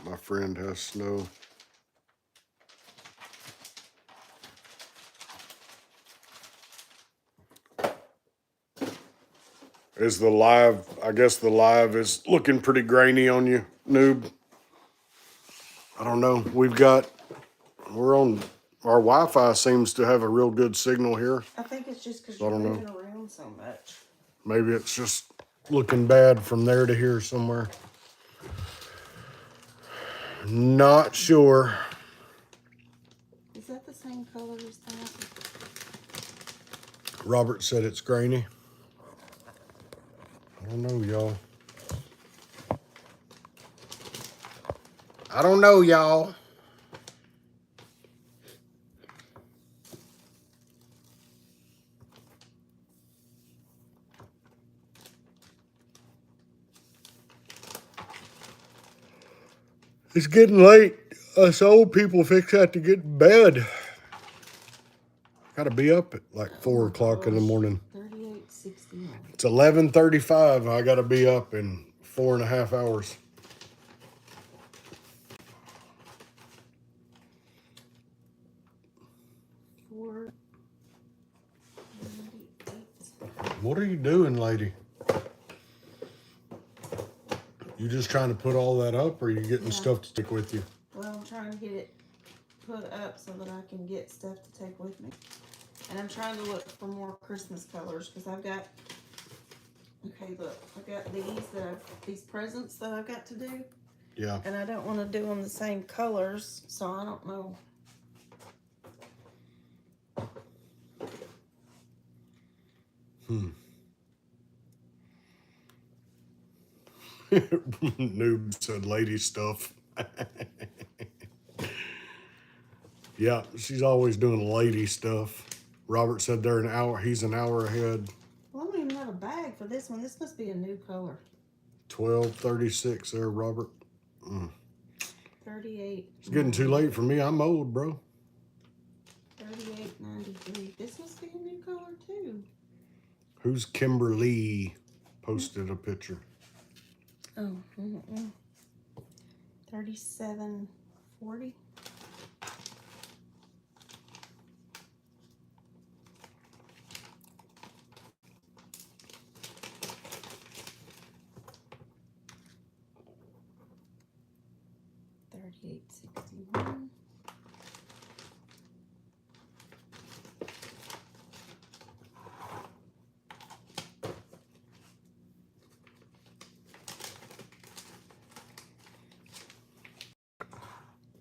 My friend has snow. Is the live, I guess the live is looking pretty grainy on you, noob. I don't know. We're on, our Wi-Fi seems to have a real good signal here. I think it's just because I you're don't know. moving around so much. Maybe it's just looking bad from there to here somewhere. Not sure. Is that the same color as that? Robert said it's grainy. I don't know, y'all. I don't know, y'all. It's getting late. Us old people fix that to get in bed. Gotta be up at like 4 o'clock in the morning. 38.61. It's 11:35. I gotta be up in 4.5 hours. What are you doing, lady? You just trying to put all that up, or you getting stuff to take with you? Well, I'm trying to get it put up so that I can get stuff to take with me. And I'm trying to look for more Christmas colors because I've got, okay, look, I've got these presents that I've got to do. Yeah. And I don't want to do them the same colors, so I don't know. Noob said lady stuff. Yeah, she's always doing lady stuff. Robert said they're an hour. He's an hour ahead. Well, I don't even have a bag for this one. This must be a new color. 12:36 there, Robert. 38. It's getting too late for me. I'm old, bro. 38.93. This must be a new color too. Who's Kimberly? Posted a picture. Oh, 37.40. $38.61.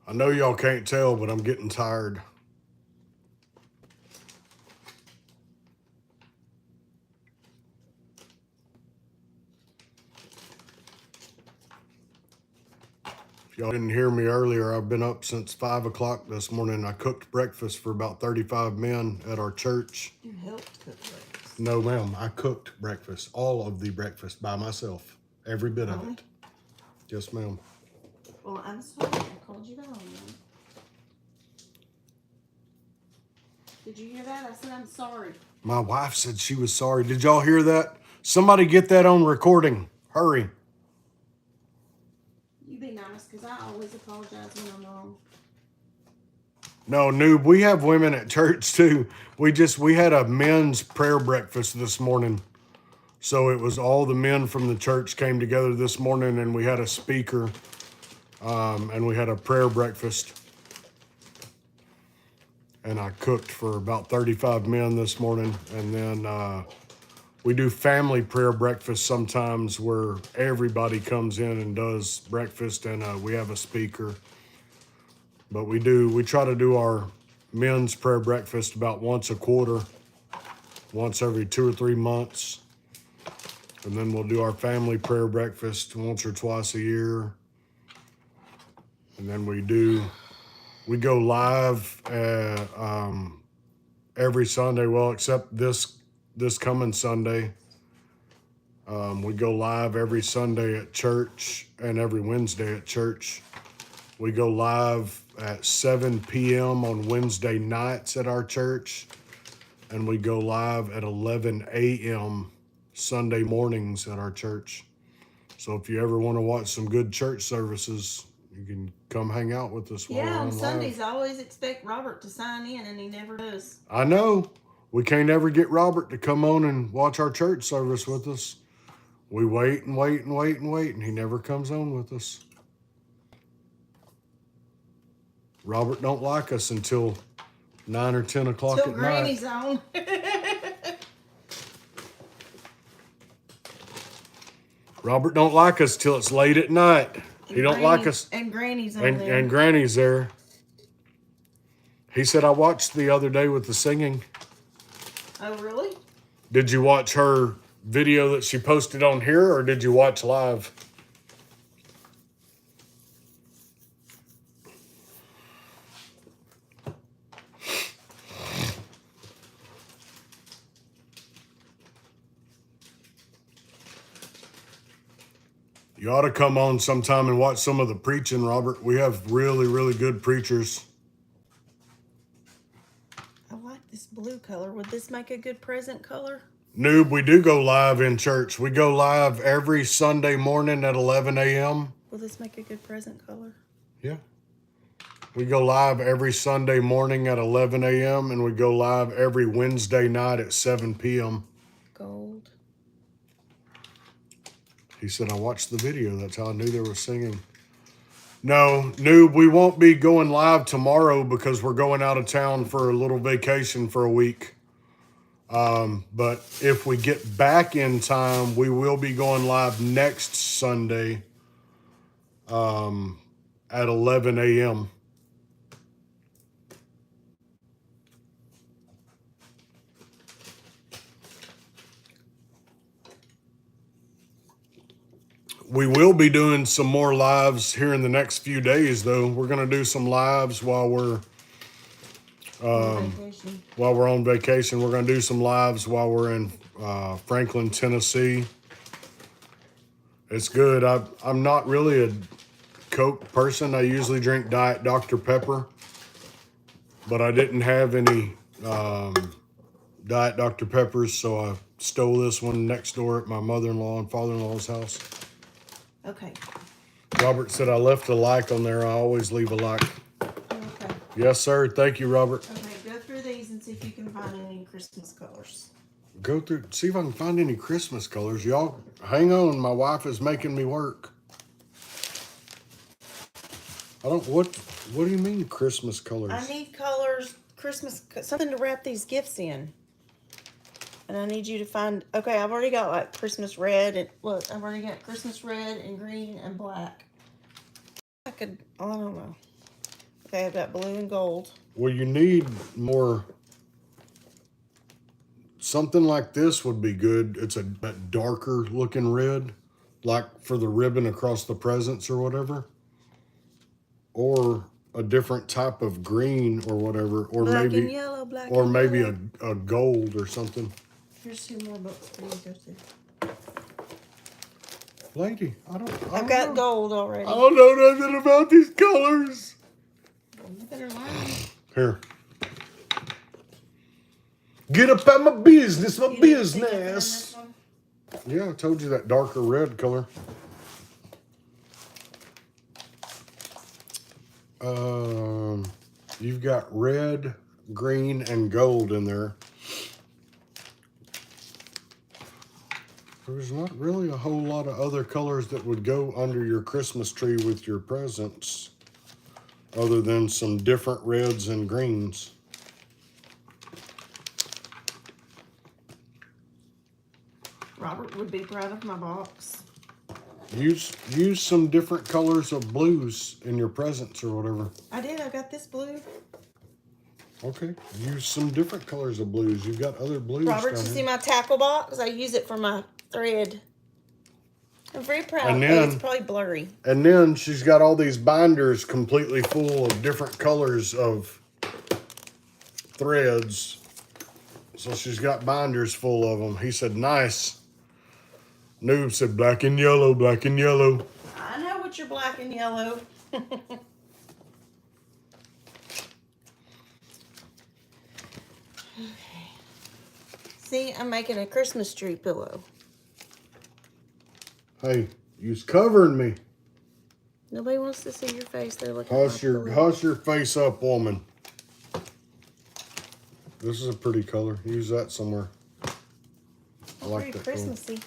I know y'all can't tell, but I'm getting tired. If y'all didn't hear me earlier, I've been up since 5 o'clock this morning. I cooked breakfast for about 35 men at our church. You helped cook breakfast. No, ma'am. I cooked breakfast, all of the breakfast by myself, every bit of it. Yes, ma'am. Well, I'm sorry. I called you wrong. Did you hear that? I said I'm sorry. My wife said she was sorry. Did y'all hear that? Somebody get that on recording. Hurry. You be nice, because I always apologize when I'm wrong. No, noob, we have women at church too. We had a men's prayer breakfast this morning. So it was all the men from the church came together this morning, and we had a speaker, and we had a prayer breakfast. And I cooked for about 35 men this morning. And then we do family prayer breakfast sometimes where everybody comes in and does breakfast, and we have a speaker. But we try to do our men's prayer breakfast about once a quarter, once every 2 or 3 months. And then we'll do our family prayer breakfast once or twice a year. And then we go live every Sunday, well, except this coming Sunday. We go live every Sunday at church and every Wednesday at church. We go live at 7 p.m. on Wednesday nights at our church, and we go live at 11 a.m. Sunday mornings at our church. So if you ever want to watch some good church services, you can come hang out with us while we're Yeah, on on Sundays, live. I always expect Robert to sign in, and he never does. I know. We can't ever get Robert to come on and watch our church service with us. We wait and wait and wait and wait, and he never comes on with us. Robert don't like us until 9 or 10 o'clock Till at Granny's night. on. Robert don't like us till it's late at night. He don't like us. And Granny's on And, there. and Granny's there. He said, I watched the other day with the singing. Oh, really? Did you watch her video that she posted on here, or did you watch live? You ought to come on sometime and watch some of the preaching, Robert. We have really, really good preachers. I like this blue color. Would this make a good present color? Noob, we do go live in church. We go live every Sunday morning at 11 a.m. Will this make a good present color? Yeah. We go live every Sunday morning at 11 a.m. and we go live every Wednesday night at 7 p.m. Gold. He said, I watched the video. That's how I knew they were singing. No, Noob, we won't be going live tomorrow because we're going out of town for a little vacation for a week. But if we get back in time, we will be going live next Sunday at 11 a.m. We will be doing some more lives here in the next few days, though. We're going to do some lives while we're Vacation. on vacation. We're going to do some lives while we're in Franklin, Tennessee. It's good. I'm not really a Coke person. I usually drink Diet Dr. Pepper, but I didn't have any Diet Dr. Peppers, so I stole this one next door at my mother-in-law and father-in-law's house. Okay. Robert said I left a like on there. I always leave a like. Okay. Yes, sir. Thank you, Robert. Okay, go through these and see if you can find any Christmas colors. Go through, see if I can find any Christmas colors. Y'all, hang on. My wife is making me work. What do you mean Christmas colors? I need colors, something to wrap these gifts in. And I need you to find, okay, I've already got like Christmas red and, look, I've already got Christmas red and green and black. I don't know. Okay, I've got blue and gold. Well, you need more. Something like this would be good. It's that darker looking red, like for the ribbon across the presents or whatever. Or a different type of green or whatever. Or Black maybe and yellow, black or and maybe yellow. a gold or something. Here's 2 more books for you to go through. Lady, I don't I've got know. gold already. I don't know nothing about these colors. You better learn. Here. Get up at my business, my You need to see if it's in business. this one. Yeah, I told you that darker red color. You've got red, green, and gold in there. There's not really a whole lot of other colors that would go under your Christmas tree with your presents, other than some different reds and greens. Robert would be proud of my box. Use some different colors of blues in your presents or whatever. I did, I got this blue. Okay, use some different colors of blues. You've got other blues Robert, down you see here. my tackle box? I use it for my thread. I'm very proud. And Oh, then- it's probably blurry. And then she's got all these binders completely full of different colors of threads. So she's got binders full of them. He said, nice. Noob said, black and yellow, black and yellow. I know what your black and yellow. Okay. See, I'm making a Christmas tree pillow. Hey, you's covering me. Nobody wants to see your face. They're looking at Hush my pillow. hush your face up, woman. This is a pretty color. Use that somewhere. I like Pretty that color. Christmassy.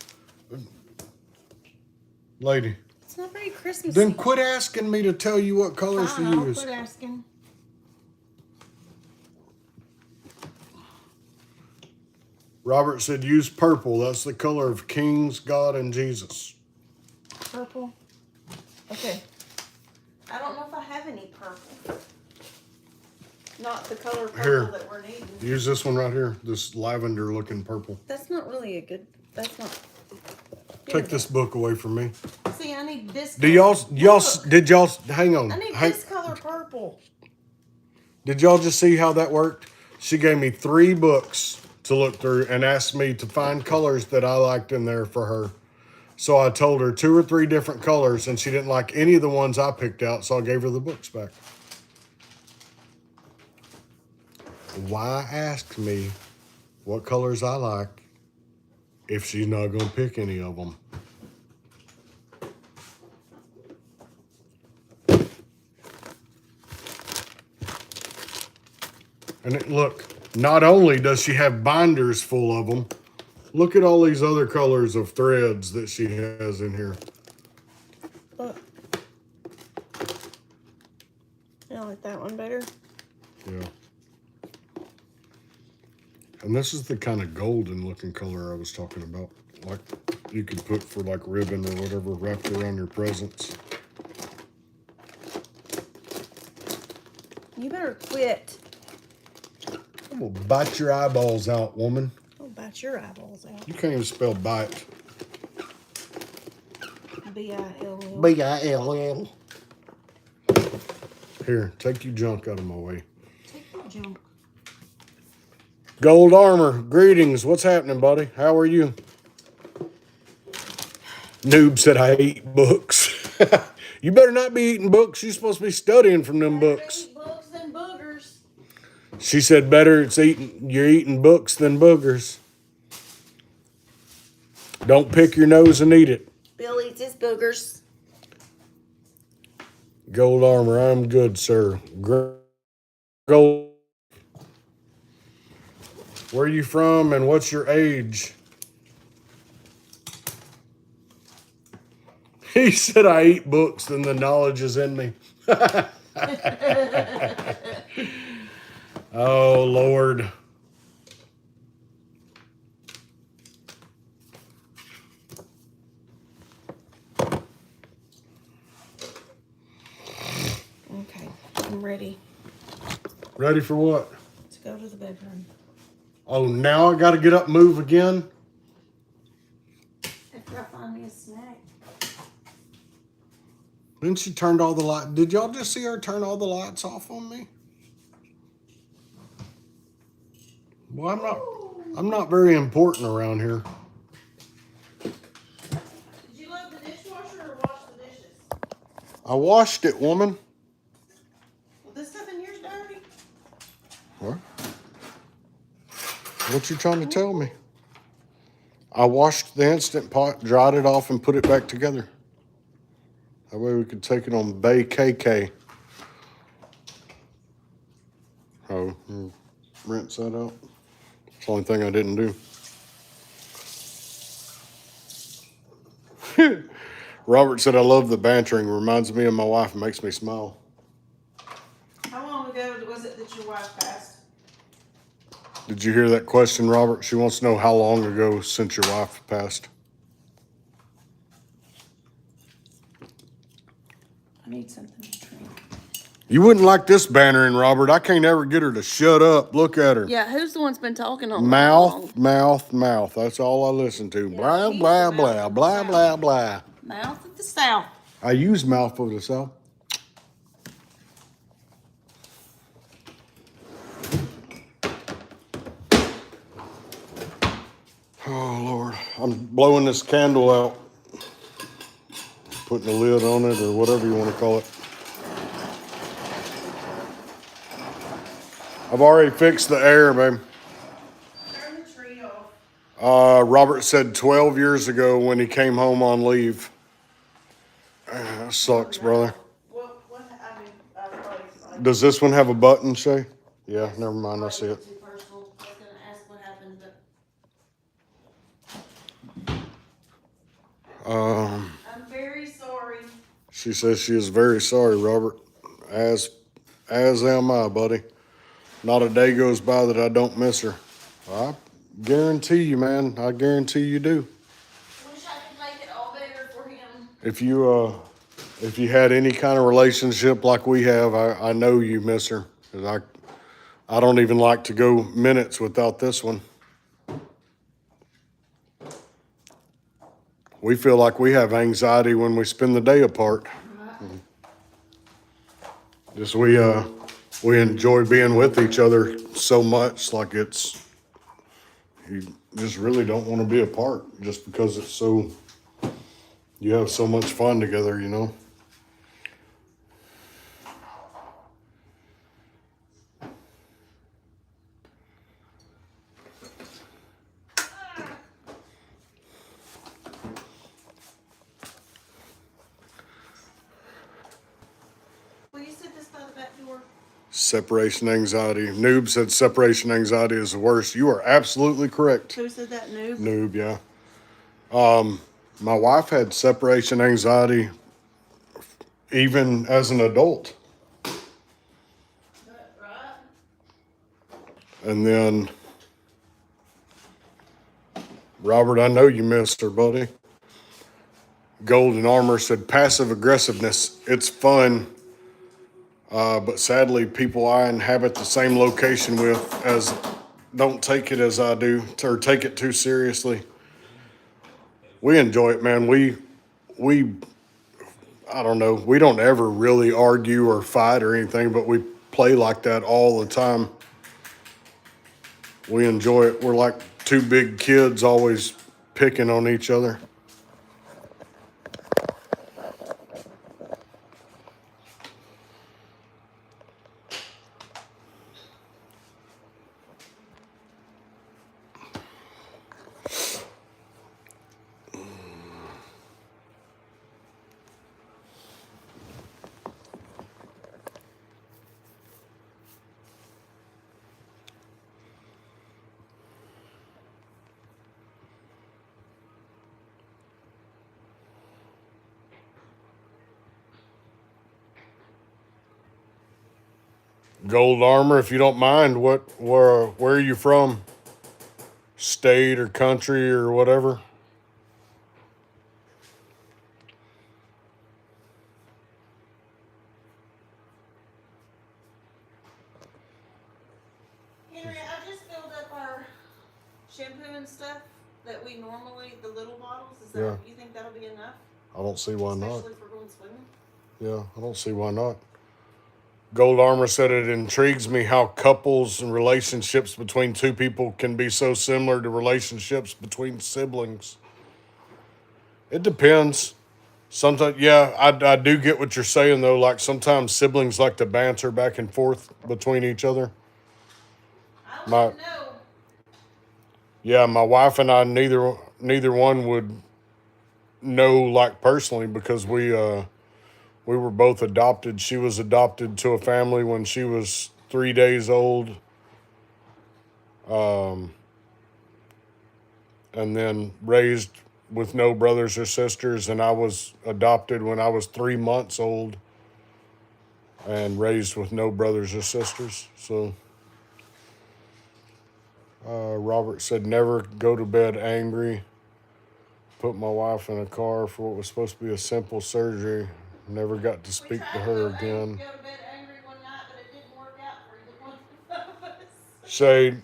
lady. It's not very Christmassy. Then quit asking me to tell you what colors Fine, to I'll use. quit asking. Robert said use purple. That's the color of kings, God, and Jesus. Purple. Okay. I don't know if I have any purple. Not the color purple Here. that we're needing. Use this one right here. This lavender looking purple. That's not really a good. That's not. Take this book away from me. See, I need this. Do y'all Look, did y'all hang on? I need Hang- this color purple. Did y'all just see how that worked? She gave me 3 books to look through and asked me to find colors that I liked in there for her. So I told her 2 or 3 different colors, and she didn't like any of the ones I picked out, so I gave her the books back. Why ask me what colors I like if she's not going to pick any of them? And look, not only does she have binders full of them, look at all these other colors of threads that she has in here. Look. I like that one better. Yeah. And this is the kind of golden looking color I was talking about. Like you could put for like ribbon or whatever wrapped around your presents. You better quit. I'm gonna bite your eyeballs out, woman. I'll bite your eyeballs out. You can't even spell bite. B-I-L-L. B-I-L-L. Here, take your junk out of my way. Take your junk. Gold Armor, greetings. What's happening, buddy? How are you? Noob said I eat books. You better not be eating books. You're supposed to be studying from them books. Eat books than boogers. She said better you're eating books than boogers. Don't pick your nose and eat it. Bill eats his boogers. Gold Armor, I'm good, sir. Gold. Where are you from and what's your age? He said I eat books and the knowledge is in me. Oh, Lord. Okay, I'm ready Ready for what? to go to the bedroom. Oh, now I got to get up and move again? After I find me a snack. Then she turned all the lights. Did y'all just see her turn all the lights off on me? Well, I'm not very important around here. Did you load the dishwasher or wash the dishes? I washed it, woman. Well, this stuff in here's dirty. What? What you trying to tell me? I washed the Instant Pot, dried it off, and put it back together. That way we could take it on Bay KK. Oh, rinse that out. It's the only thing I didn't do. Robert said, I love the bantering. Reminds me of my wife and makes me smile. How long ago was it that your wife passed? Did you hear that question, Robert? She wants to know how long ago since your wife passed. I need something to drink. You wouldn't like this bantering, Robert. I can't ever get her to shut up. Look at her. Yeah, who's the one's been talking on Mouth, mouth, mouth. That's all I listen to. Blah, she's blah, the blah, mouth blah, of the blah, blah. Mouth of the South. I use mouth of the South. Oh, Lord. I'm blowing this candle out. Putting a lid on it or whatever you want to call it. I've already fixed the air, babe. Turn the tree off. Robert said 12 years ago when he came home on leave. That sucks, brother. Does this one have a button, Shay? Yeah, never mind. I see it. Too personal. I was gonna ask what happened, but Um, I'm very She says she is very sorry, Robert. As am I, buddy. Not a day goes by that I don't miss her. I guarantee you, man. I guarantee you do. Wish I could make it all better for him. If you had any kind of relationship like we have, I know you miss her. 'Cause I don't even like to go minutes without this one. We feel like we have anxiety when we spend the day apart. Just we enjoy being with each other so much, like you just really don't want to be apart just because you have so much fun together, you know? Will you sit this by the back door? Separation anxiety. Noob said separation anxiety is the worst. You are absolutely correct. Who said that, noob? Noob, yeah. My wife had separation anxiety even as an adult. Right. And then, Robert, I know you missed her, buddy. Golden Armor said passive aggressiveness. It's fun, but sadly, people I inhabit the same location with as don't take it as I do or take it too seriously. We enjoy it, man. We I don't know. We don't ever really argue or fight or anything, but we play like that all the time. We enjoy it. We're like two big kids always picking on each other. Gold Armor, if you don't mind, where are you from? State or country or whatever? Henry, I just filled up our shampoo and stuff that we normally, the little bottles. Yeah. You think that'll be enough? I don't see why not. Especially if we're going swimming? Yeah, I don't see why not. Gold Armor said it intrigues me how couples and relationships between two people can be so similar to relationships between siblings. It depends. Sometimes, yeah, I do get what you're saying though. Like sometimes siblings like to banter back and forth between each other. I My- wouldn't know. Yeah, my wife and I neither one would know like personally because we were both adopted. She was adopted to a family when she was 3 days old. And then raised with no brothers or sisters, and I was adopted when I was 3 months old and raised with no brothers or sisters. So Robert said never go to bed angry. Put my wife in a car for what was supposed to be a simple surgery. Never got to speak to her again. Go to bed angry one night, but it didn't work out for either one of us. Shade,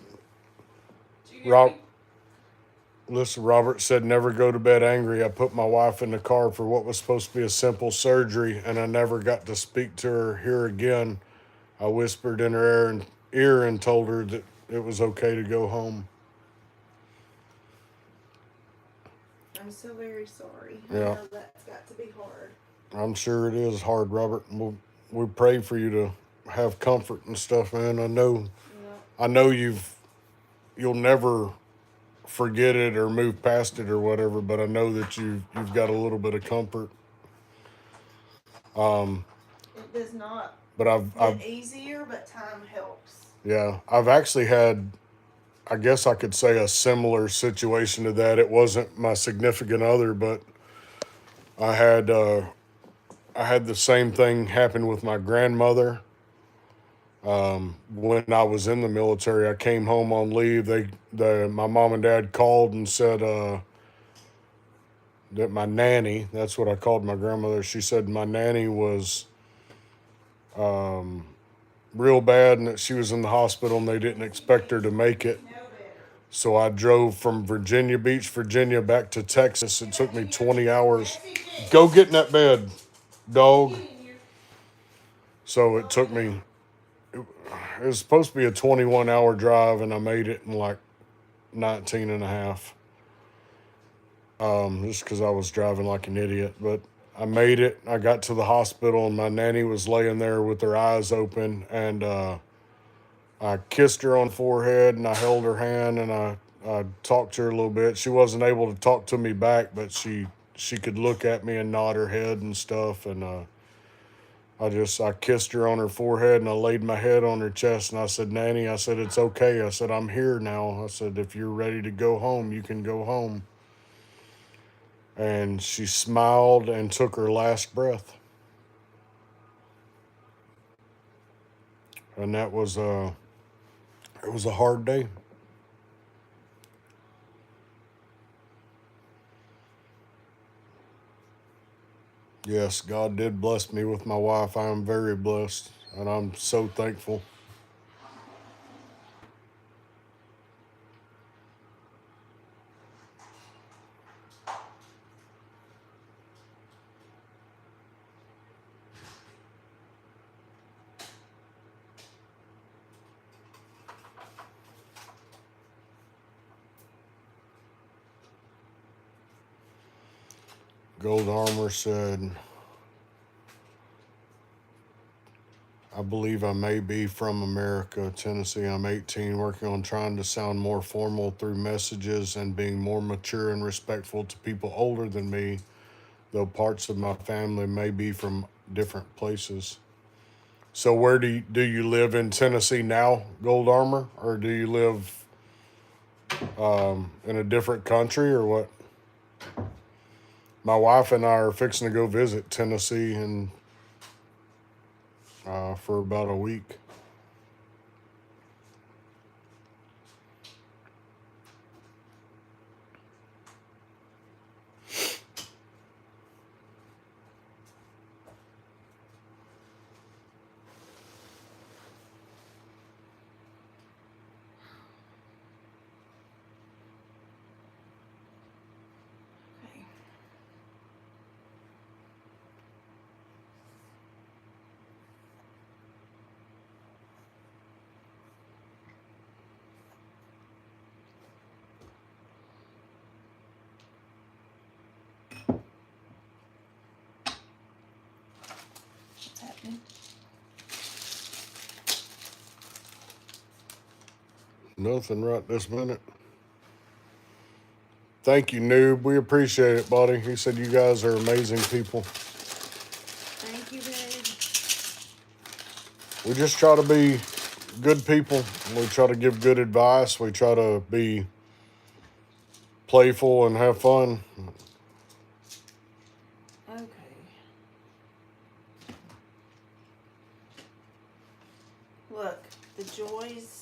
Did you hear Rob, me? listen, Robert said never go to bed angry. I put my wife in the car for what was supposed to be a simple surgery, and I never got to speak to her here again. I whispered in her ear and told her that it was okay to go home. I'm so very sorry. Yeah. I know that's got to be hard. I'm sure it is hard, Robert. We pray for you to have comfort and stuff, man. I know you'll never forget it or move past it or whatever, but I know that you've got a little bit of comfort. It does not But I've get easier, but time helps. yeah, I've actually had, I guess I could say, a similar situation to that. It wasn't my significant other, but I had I had the same thing happen with my grandmother. When I was in the military, I came home on leave. My mom and dad called and said that my nanny, that's what I called my grandmother. She said my nanny was real bad and that she was in the hospital and they didn't expect her to make it. So I drove from Virginia Beach, Virginia, back to Texas. It took me 20 hours. Go get in that bed, dog. So it took me, it was supposed to be a 21-hour drive, and I made it in like 19 and a half. Just because I was driving like an idiot. But I made it. I got to the hospital, and my nanny was laying there with her eyes open, and I kissed her on the forehead, and I held her hand, and I talked to her a little bit. She wasn't able to talk to me back, but she could look at me and nod her head and stuff, and I kissed her on her forehead and I laid my head on her chest and I said, Nanny, I said, it's okay. I said, I'm here now. I said, if you're ready to go home, you can go home. And she smiled and took her last breath. And it was a hard day. Yes, God did bless me with my wife. I am very blessed and I'm so thankful. Gold Armor said, I believe I may be from America, Tennessee. I'm 18, working on trying to sound more formal through messages and being more mature and respectful to people older than me, though parts of my family may be from different places. So where do you live in Tennessee now, Gold Armor, or do you live in a different country or what? My wife and I are fixing to go visit Tennessee and for about a week. Okay. What's happening? Nothing right this minute. Thank you, Noob. We appreciate it, buddy. He said you guys are amazing people. Thank you, babe. We just try to be good people. We try to give good advice. We try to be playful and have fun. Okay. Look, the joys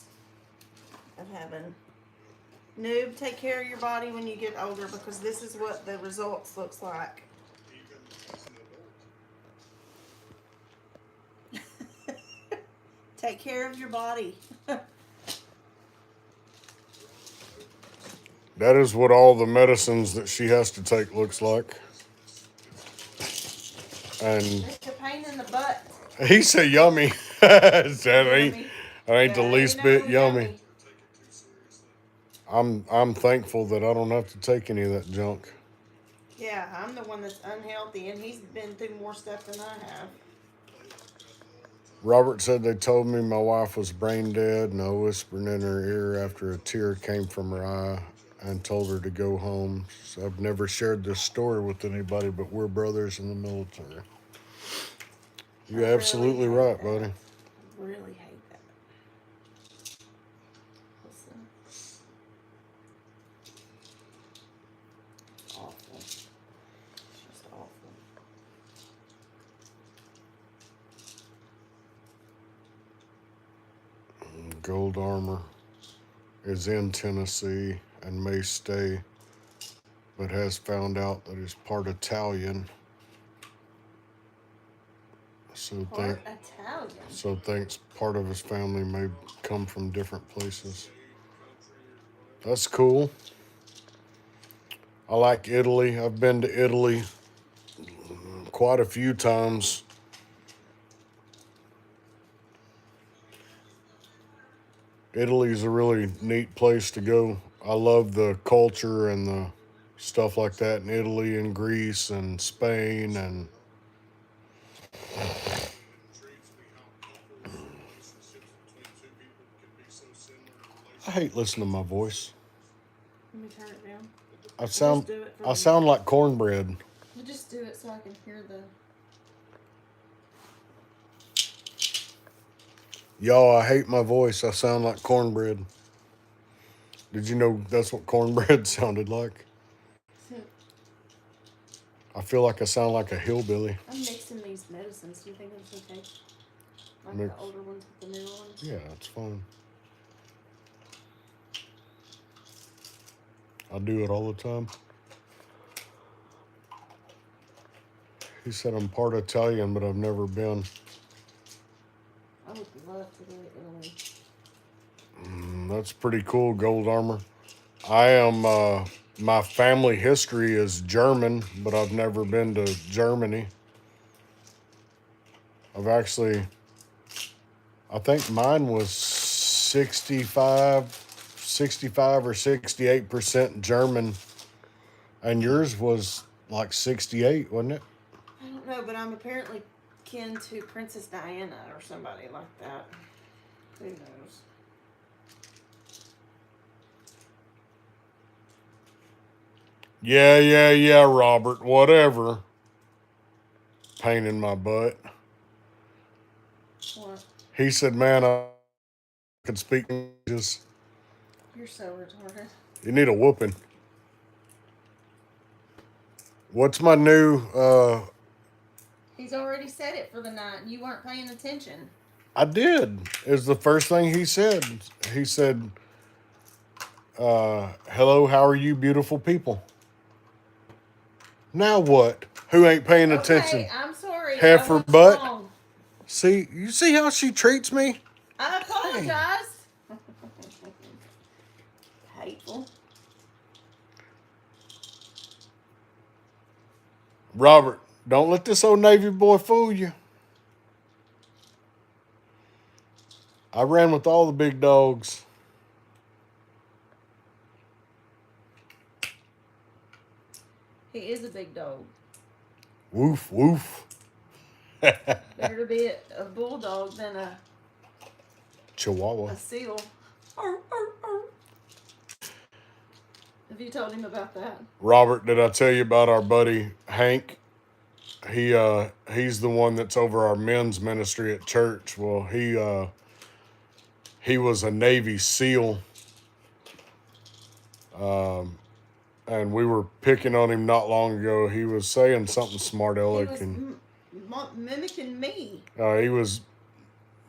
of having Noob, take care of your body when you get older because this is what the results looks like. Take care of your body. That is what all the medicines that she has to take looks like. And It's a pain in the butt. he said yummy. that ain't, Yummy. that ain't the That least ain't bit no yummy. I'm thankful that I don't have to take any of that junk. Yeah, I'm the one that's unhealthy, and he's been through more stuff than I have. Robert said they told me my wife was brain dead, and I whispered in her ear after a tear came from her eye and told her to go home. So I've never shared this story with anybody, but we're brothers in the military. You're absolutely really hate right, that. buddy. I really hate that. Listen. Awful. It's just awful. Gold Armor is in Tennessee and may stay, but has found out that he's part Italian. So thinks part of his family may come from different places. That's cool. I like Italy. I've been to Italy quite a few times. Italy's a really neat place to go. I love the culture and the stuff like that in Italy and Greece and Spain and I hate listening to my voice. Let me turn it down. I sound like cornbread. We'll just do it so I can hear the. Y'all, I hate my voice. I sound like cornbread. Did you know that's what cornbread sounded like? I feel like I sound like a hillbilly. I'm mixing these medicines. Do you think that's okay? Like Mix. the older ones with the newer ones? Yeah, it's fine. I do it all the time. He said I'm part Italian, but I've never been. I would love to go to Italy. That's pretty cool, Gold Armor. I am, my family history is German, but I've never been to Germany. I've actually, I think mine was 65 or 68% German, and yours was like 68, wasn't it? I don't know, but I'm apparently kin to Princess Diana or somebody like that. Who knows? Yeah, Robert, whatever. Pain in my butt. What? He said, man, I could speak English. You're so retarded. You need a whooping. What's my new, He's already said it for the night and you weren't paying attention. I did. It was the first thing he said. He said, hello, how are you beautiful people? Now what? Who ain't paying attention? Okay, I'm sorry. Heifer I was butt. wrong. See, you see how she treats me? I apologize. Hateful. Robert, don't let this old Navy boy fool you. I ran with all the big dogs. He is a big dog. Woof, woof. Better to be a bulldog than a Chihuahua. seal. Arr, arr, arr. Have you told him about that? Robert, did I tell you about our buddy Hank? He's the one that's over our men's ministry at church. Well, he was a Navy SEAL. And we were picking on him not long ago. He was saying something smart aleck, He was and mimicking me. he was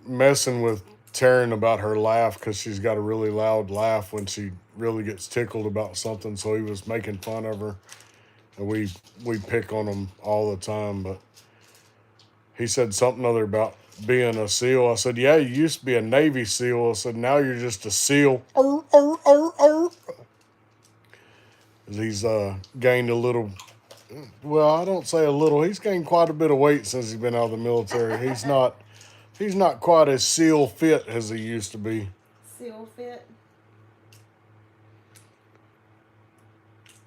messing with Taryn about her laugh because she's got a really loud laugh when she really gets tickled about something. So he was making fun of her, and we pick on him all the time. But he said something other about being a SEAL. I said, yeah, you used to be a Navy SEAL. I said, now you're just a SEAL. He's gained a little, well, I don't say a little. He's gained quite a bit of weight since he's been out of the military. He's not quite as SEAL fit as he used to be. Seal fit.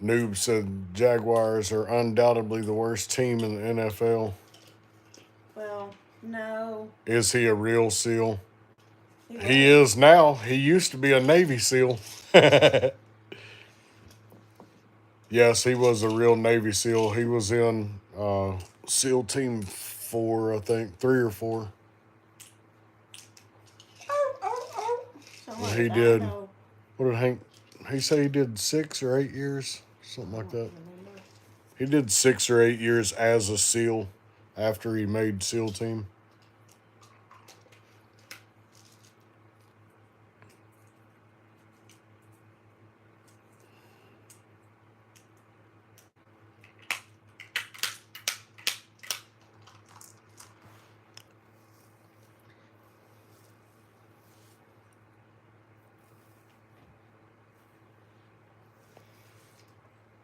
Noob said Jaguars are undoubtedly the worst team in the NFL. Well, no. Is he a real SEAL? He is now. He used to be a Navy SEAL. Yes, he was a real Navy SEAL. He was in SEAL Team 4, I think, 3 or 4. He did. What did Hank? He say he did 6 or 8 years, something like that. He did 6 or 8 years as a SEAL after he made SEAL Team.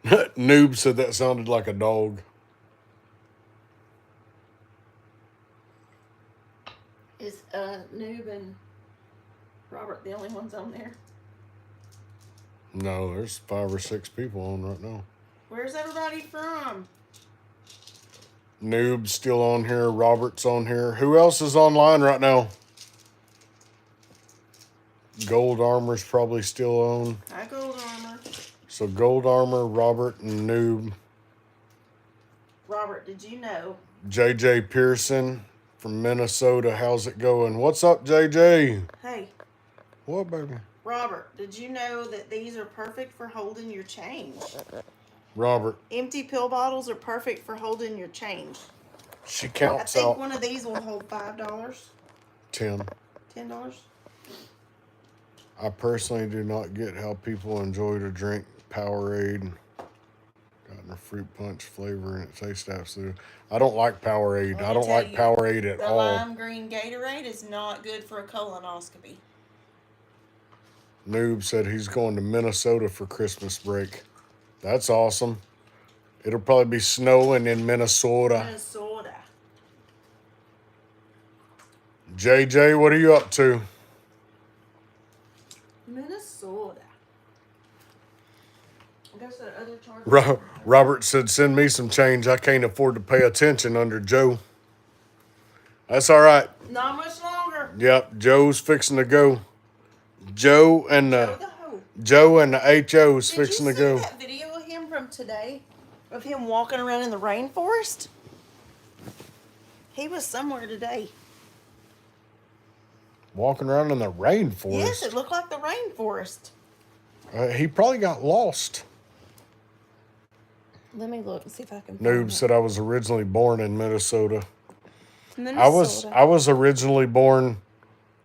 Noob said that sounded like a dog. Is Noob and Robert the only ones on there? No, there's 5 or 6 people on right now. Where's everybody from? Noob's still on here. Robert's on here. Who else is online right now? Gold Armor's probably still on. Hi, Gold Armor. So Gold Armor, Robert, and Noob. Robert, did you know? JJ Pearson from Minnesota. How's it going? What's up, JJ? Hey, What, baby? Robert, did you know that these are perfect for holding your change? Robert, Empty pill bottles are perfect for holding your change. she I counts think out one of these will hold $5, 10. $10. I personally do not get how people enjoy to drink Powerade. Got a fruit punch flavor and it tastes absolutely. I don't like Powerade. Let I me don't tell like you, Powerade at The all. lime green Gatorade is not good for a colonoscopy. Noob said he's going to Minnesota for Christmas break. That's awesome. It'll probably be snowing in Minnesota. Minnesota. JJ, what are you up to? Minnesota. I guess that other charger. Robert said, send me some change. I can't afford to pay attention under Joe. That's all right. Not much longer. Yep, Joe's fixing to go. Joe and Joe the the hoe. Joe and the HO's Did you fixing see to go. that video of him from today? Of him walking around in the rainforest? He was somewhere today. Walking around in the rainforest. Yes, it looked like the rainforest. He probably got lost. Let me look and see if I can Noob find said I was originally born in Minnesota. it. Minnesota. I was originally born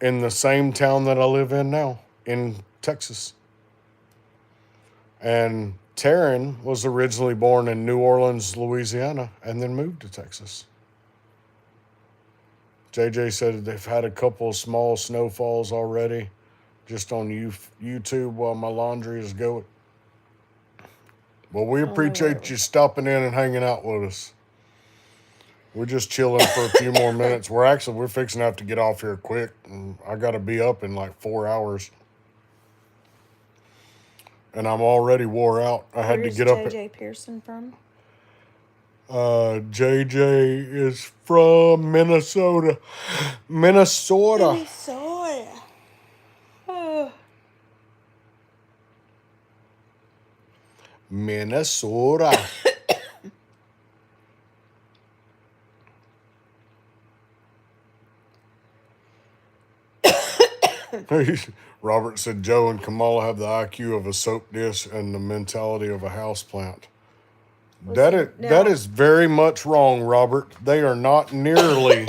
in the same town that I live in now, in Texas. And Taryn was originally born in New Orleans, Louisiana, and then moved to Texas. JJ said they've had a couple of small snowfalls already, just on YouTube while my laundry is going. Well, we appreciate you stopping in and hanging out with us. We're just chilling for a few more minutes. We're fixing to have to get off here quick. And I got to be up in like 4 hours. And I'm already wore out. I had to get up. Where's JJ Pearson from? JJ is from Minnesota. Minnesota. Minnesota. Oh. Minnesota. Robert said Joe and Kamala have the IQ of a soap dish and the mentality of a houseplant. That is very much wrong, Robert. They are not nearly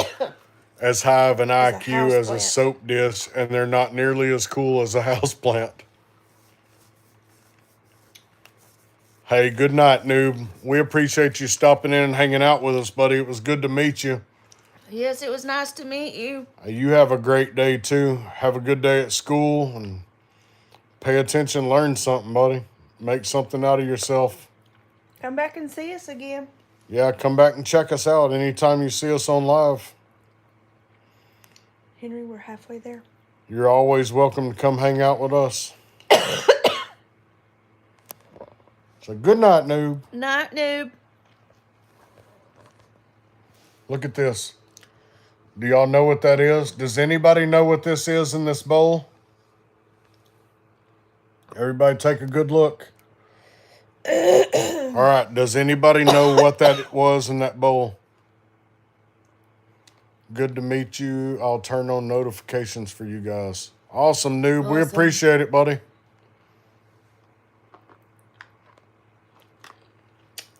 as high of an IQ as a houseplant. soap dish, and they're not nearly as cool as a houseplant. Hey, good night, Noob. We appreciate you stopping in and hanging out with us, buddy. It was good to meet you. Yes, it was nice to meet you. You have a great day, too. Have a good day at school, and pay attention, learn something, buddy. Make something out of yourself. Come back and see us again. Yeah, come back and check us out anytime you see us on live. Henry, we're halfway there. You're always welcome to come hang out with us. So good night, Noob. Night, noob. Look at this. Do y'all know what that is? Does anybody know what this is in this bowl? Everybody take a good look. All right, does anybody know what that was in that bowl? Good to meet you. I'll turn on notifications for you guys. Awesome, Noob. We Awesome. appreciate it, buddy.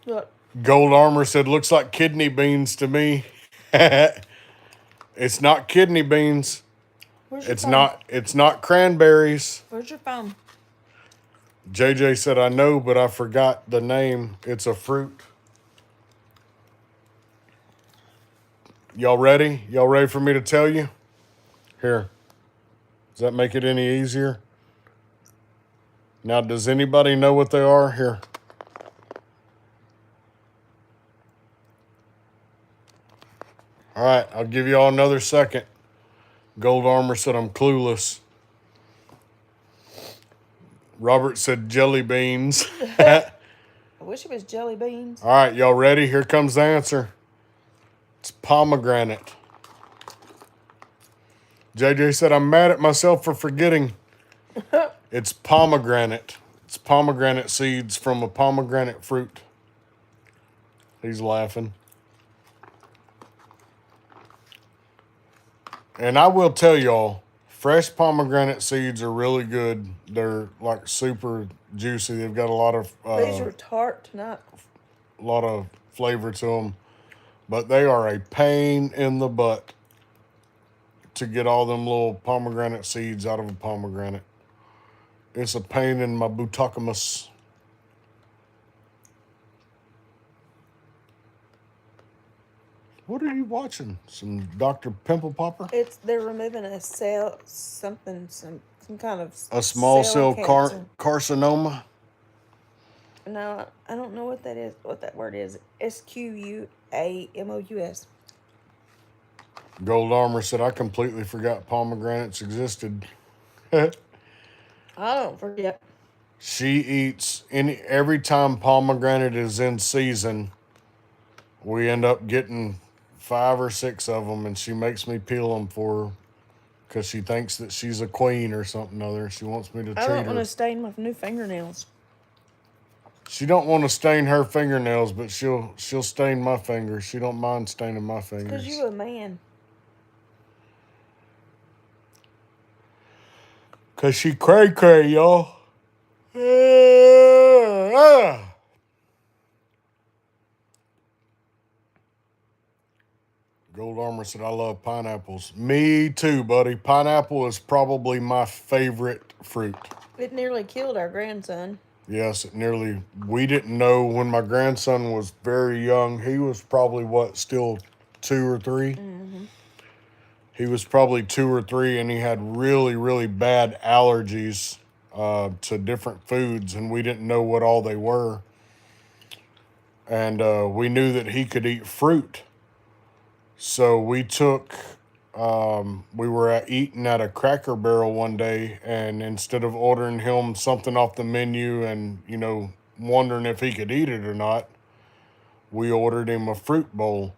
Look. Gold Armor said, looks like kidney beans to me. It's not kidney beans. Where's your It's phone? It's not cranberries. Where's your phone? JJ said, I know, but I forgot the name. It's a fruit. Y'all ready? Y'all ready for me to tell you? Here. Does that make it any easier? Now, does anybody know what they are? Here. All right, I'll give you all another second. Gold Armor said I'm clueless. Robert said jelly beans. I wish it was jelly beans. All right, y'all ready? Here comes the answer. It's pomegranate. JJ said, I'm mad at myself for forgetting. It's pomegranate. It's pomegranate seeds from a pomegranate fruit. He's laughing. And I will tell y'all, fresh pomegranate seeds are really good. They're like super juicy. They've got a lot These are tart tonight. flavor to them. But they are a pain in the butt to get all them little pomegranate seeds out of a pomegranate. It's a pain in my buttockus. What are you watching? Some Dr. Pimple Popper? They're removing a cell, some kind of A small cell cancer. carcinoma? No, I don't know what that is. What that word is? SQUAMOUS. Gold Armor said, I completely forgot pomegranates existed. I don't forget. She eats every time pomegranate is in season, we end up getting 5 or 6 of them, and she makes me peel them for her because she thinks that she's a queen or something other. She wants me to I treat don't want her. to stain my new fingernails. She don't want to stain her fingernails, but she'll stain my fingers. She don't mind staining my fingers. Because you a man. Cause she cray cray, y'all. Gold Armor said, I love pineapples. Me too, buddy. Pineapple is probably my favorite fruit. It nearly killed our grandson. Yes, we didn't know when my grandson was very young. He was probably, still 2 or 3? Mm-hmm. He was probably 2 or 3, and he had really, really bad allergies to different foods, and we didn't know what all they were. And we knew that he could eat fruit. So we were eating at a Cracker Barrel one day, and instead of ordering him something off the menu and, wondering if he could eat it or not, we ordered him a fruit bowl.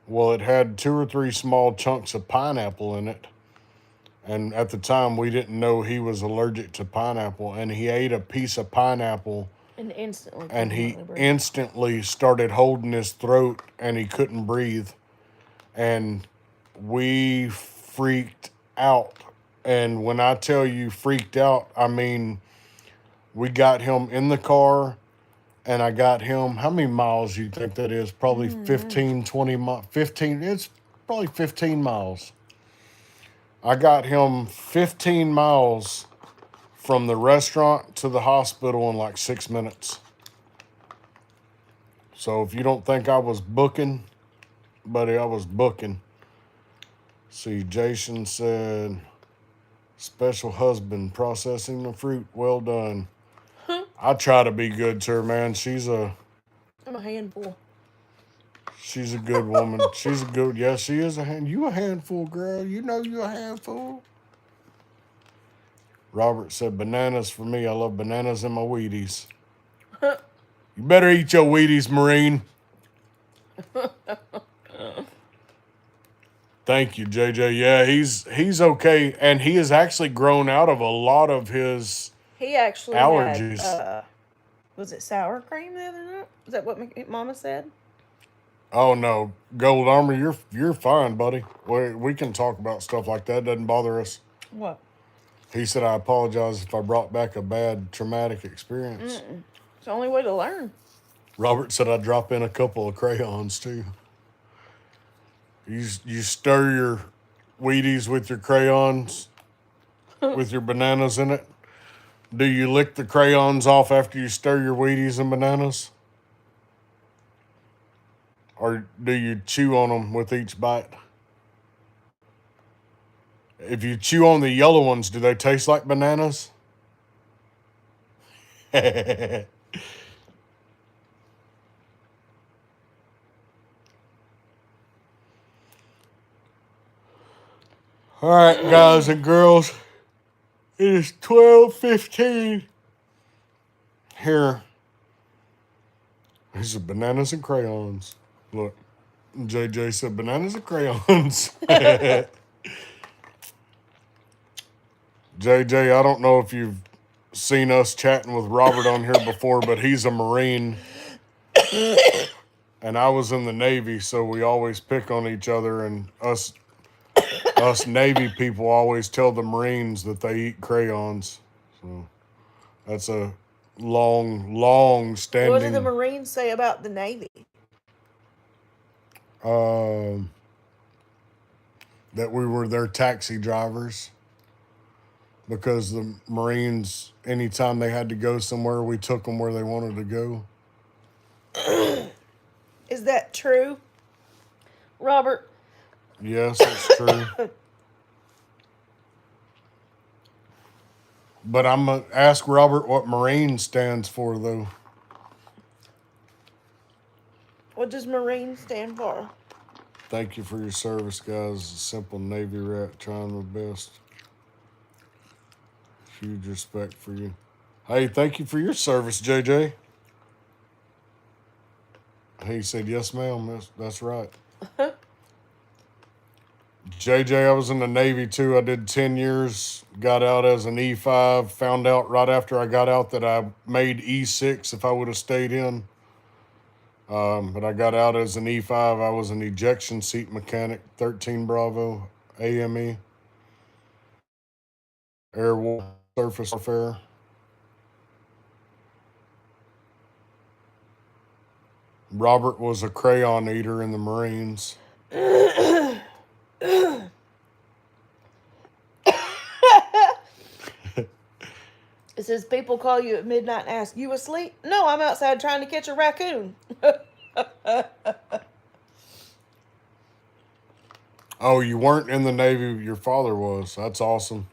Well, it had 2 or 3 small chunks of pineapple in it. And at the time, we didn't know he was allergic to pineapple. And he ate a piece of pineapple. And instantly. And he instantly started holding his throat, and he couldn't breathe. And we freaked out. And when I tell you freaked out, I mean, we got him in the car, and I got him, how many miles do you think that is? Probably 15, 20 miles. 15, it's probably 15 miles. I got him 15 miles from the restaurant to the hospital in like 6 minutes. So if you don't think I was booking, buddy, I was booking. See, Jason said, special husband processing the fruit. Well done. I try to be good to her, man. I'm a handful. She's a good woman. She is a hand. You a handful, girl. You know you a handful. Robert said, bananas for me. I love bananas and my Wheaties. You better eat your Wheaties, Marine. Thank you, JJ. Yeah, he's okay. And he has actually grown out of a lot of his He actually allergies. had, was it sour cream the other night? Is that what Mama said? Oh no, Gold Armor, you're fine, buddy. We can talk about stuff like that. It doesn't bother us. What? He said, I apologize if I brought back a bad traumatic experience. It's the only way to learn. Robert said I'd drop in a couple of crayons too. You stir your Wheaties with your crayons, with your bananas in it. Do you lick the crayons off after you stir your Wheaties and bananas? Or do you chew on them with each bite? If you chew on the yellow ones, do they taste like bananas? All right, guys and girls. It is 12:15. Here. These are bananas and crayons. Look, JJ said bananas and crayons. JJ, I don't know if you've seen us chatting with Robert on here before, but he's a Marine. And I was in the Navy, so we always pick on each other, and us Navy people always tell the Marines that they eat crayons. So that's a long What did the standing Marines say about the Navy? um that we were their taxi drivers. Because the Marines, anytime they had to go somewhere, we took them where they wanted to go. Is that true, Robert? Yes, it's true. But I'm going to ask Robert what Marine stands for, though. What does Marine stand for? Thank you for your service, guys. A simple Navy rat trying my best. Huge respect for you. Hey, thank you for your service, JJ. He said, yes, ma'am. That's right. JJ, I was in the Navy too. I did 10 years, got out as an E5, found out right after I got out that I made E6 if I would have stayed in. But I got out as an E5. I was an ejection seat mechanic, 13 Bravo, AME, Air War, Surface Warfare. Robert was a crayon eater in the Marines. It says people call you at midnight and ask, you asleep? No, I'm outside trying to catch a raccoon. Oh, you weren't in the Navy. Your father was. That's awesome.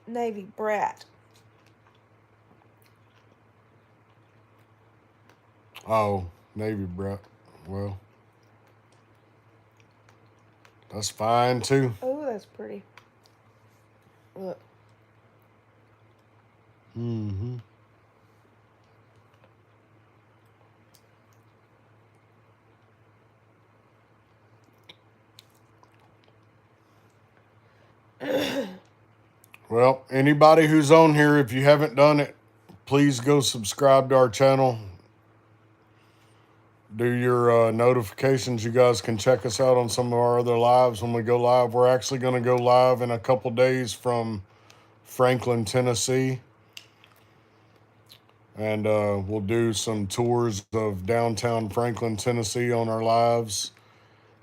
Navy brat. Oh, Navy brat. Well, that's fine too. Oh, that's pretty. Look. Mm-hmm. Well, anybody who's on here, if you haven't done it, please go subscribe to our channel. Do your notifications. You guys can check us out on some of our other lives when we go live. We're actually going to go live in a couple days from Franklin, Tennessee. And we'll do some tours of downtown Franklin, Tennessee on our lives.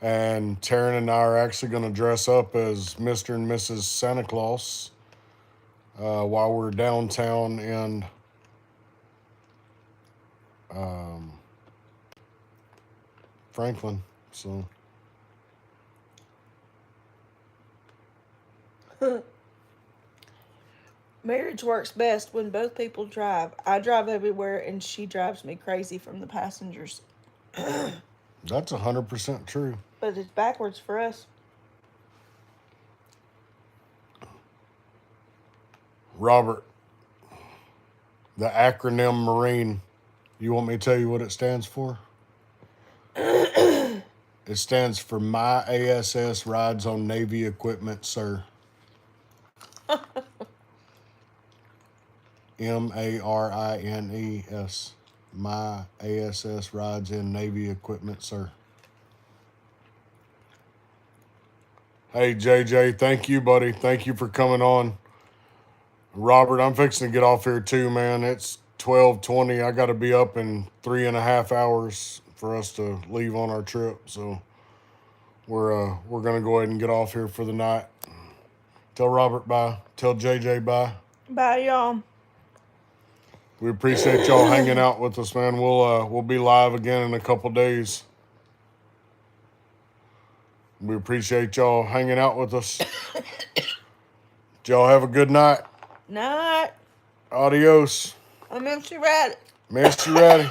And Taryn and I are actually going to dress up as Mr. and Mrs. Santa Claus while we're downtown in Franklin. So Marriage works best when both people drive. I drive everywhere and she drives me crazy from the passengers. that's 100% true. But it's backwards for us. Robert, the acronym Marine, you want me to tell you what it stands for? It stands for My ASS Rides on Navy Equipment, Sir. MARINES. My ASS Rides in Navy Equipment, Sir. Hey, JJ, thank you, buddy. Thank you for coming on. Robert, I'm fixing to get off here too, man. It's 12:20. I got to be up in 3.5 hours for us to leave on our trip. So we're gonna go ahead and get off here for the night. Tell Robert bye. Tell JJ bye. Bye, y'all. We appreciate y'all hanging out with us, man. We'll be live again in a couple days. We appreciate y'all hanging out with us. Y'all have a good night. Night. Adios. I miss you, Rat. Miss you, Ratty.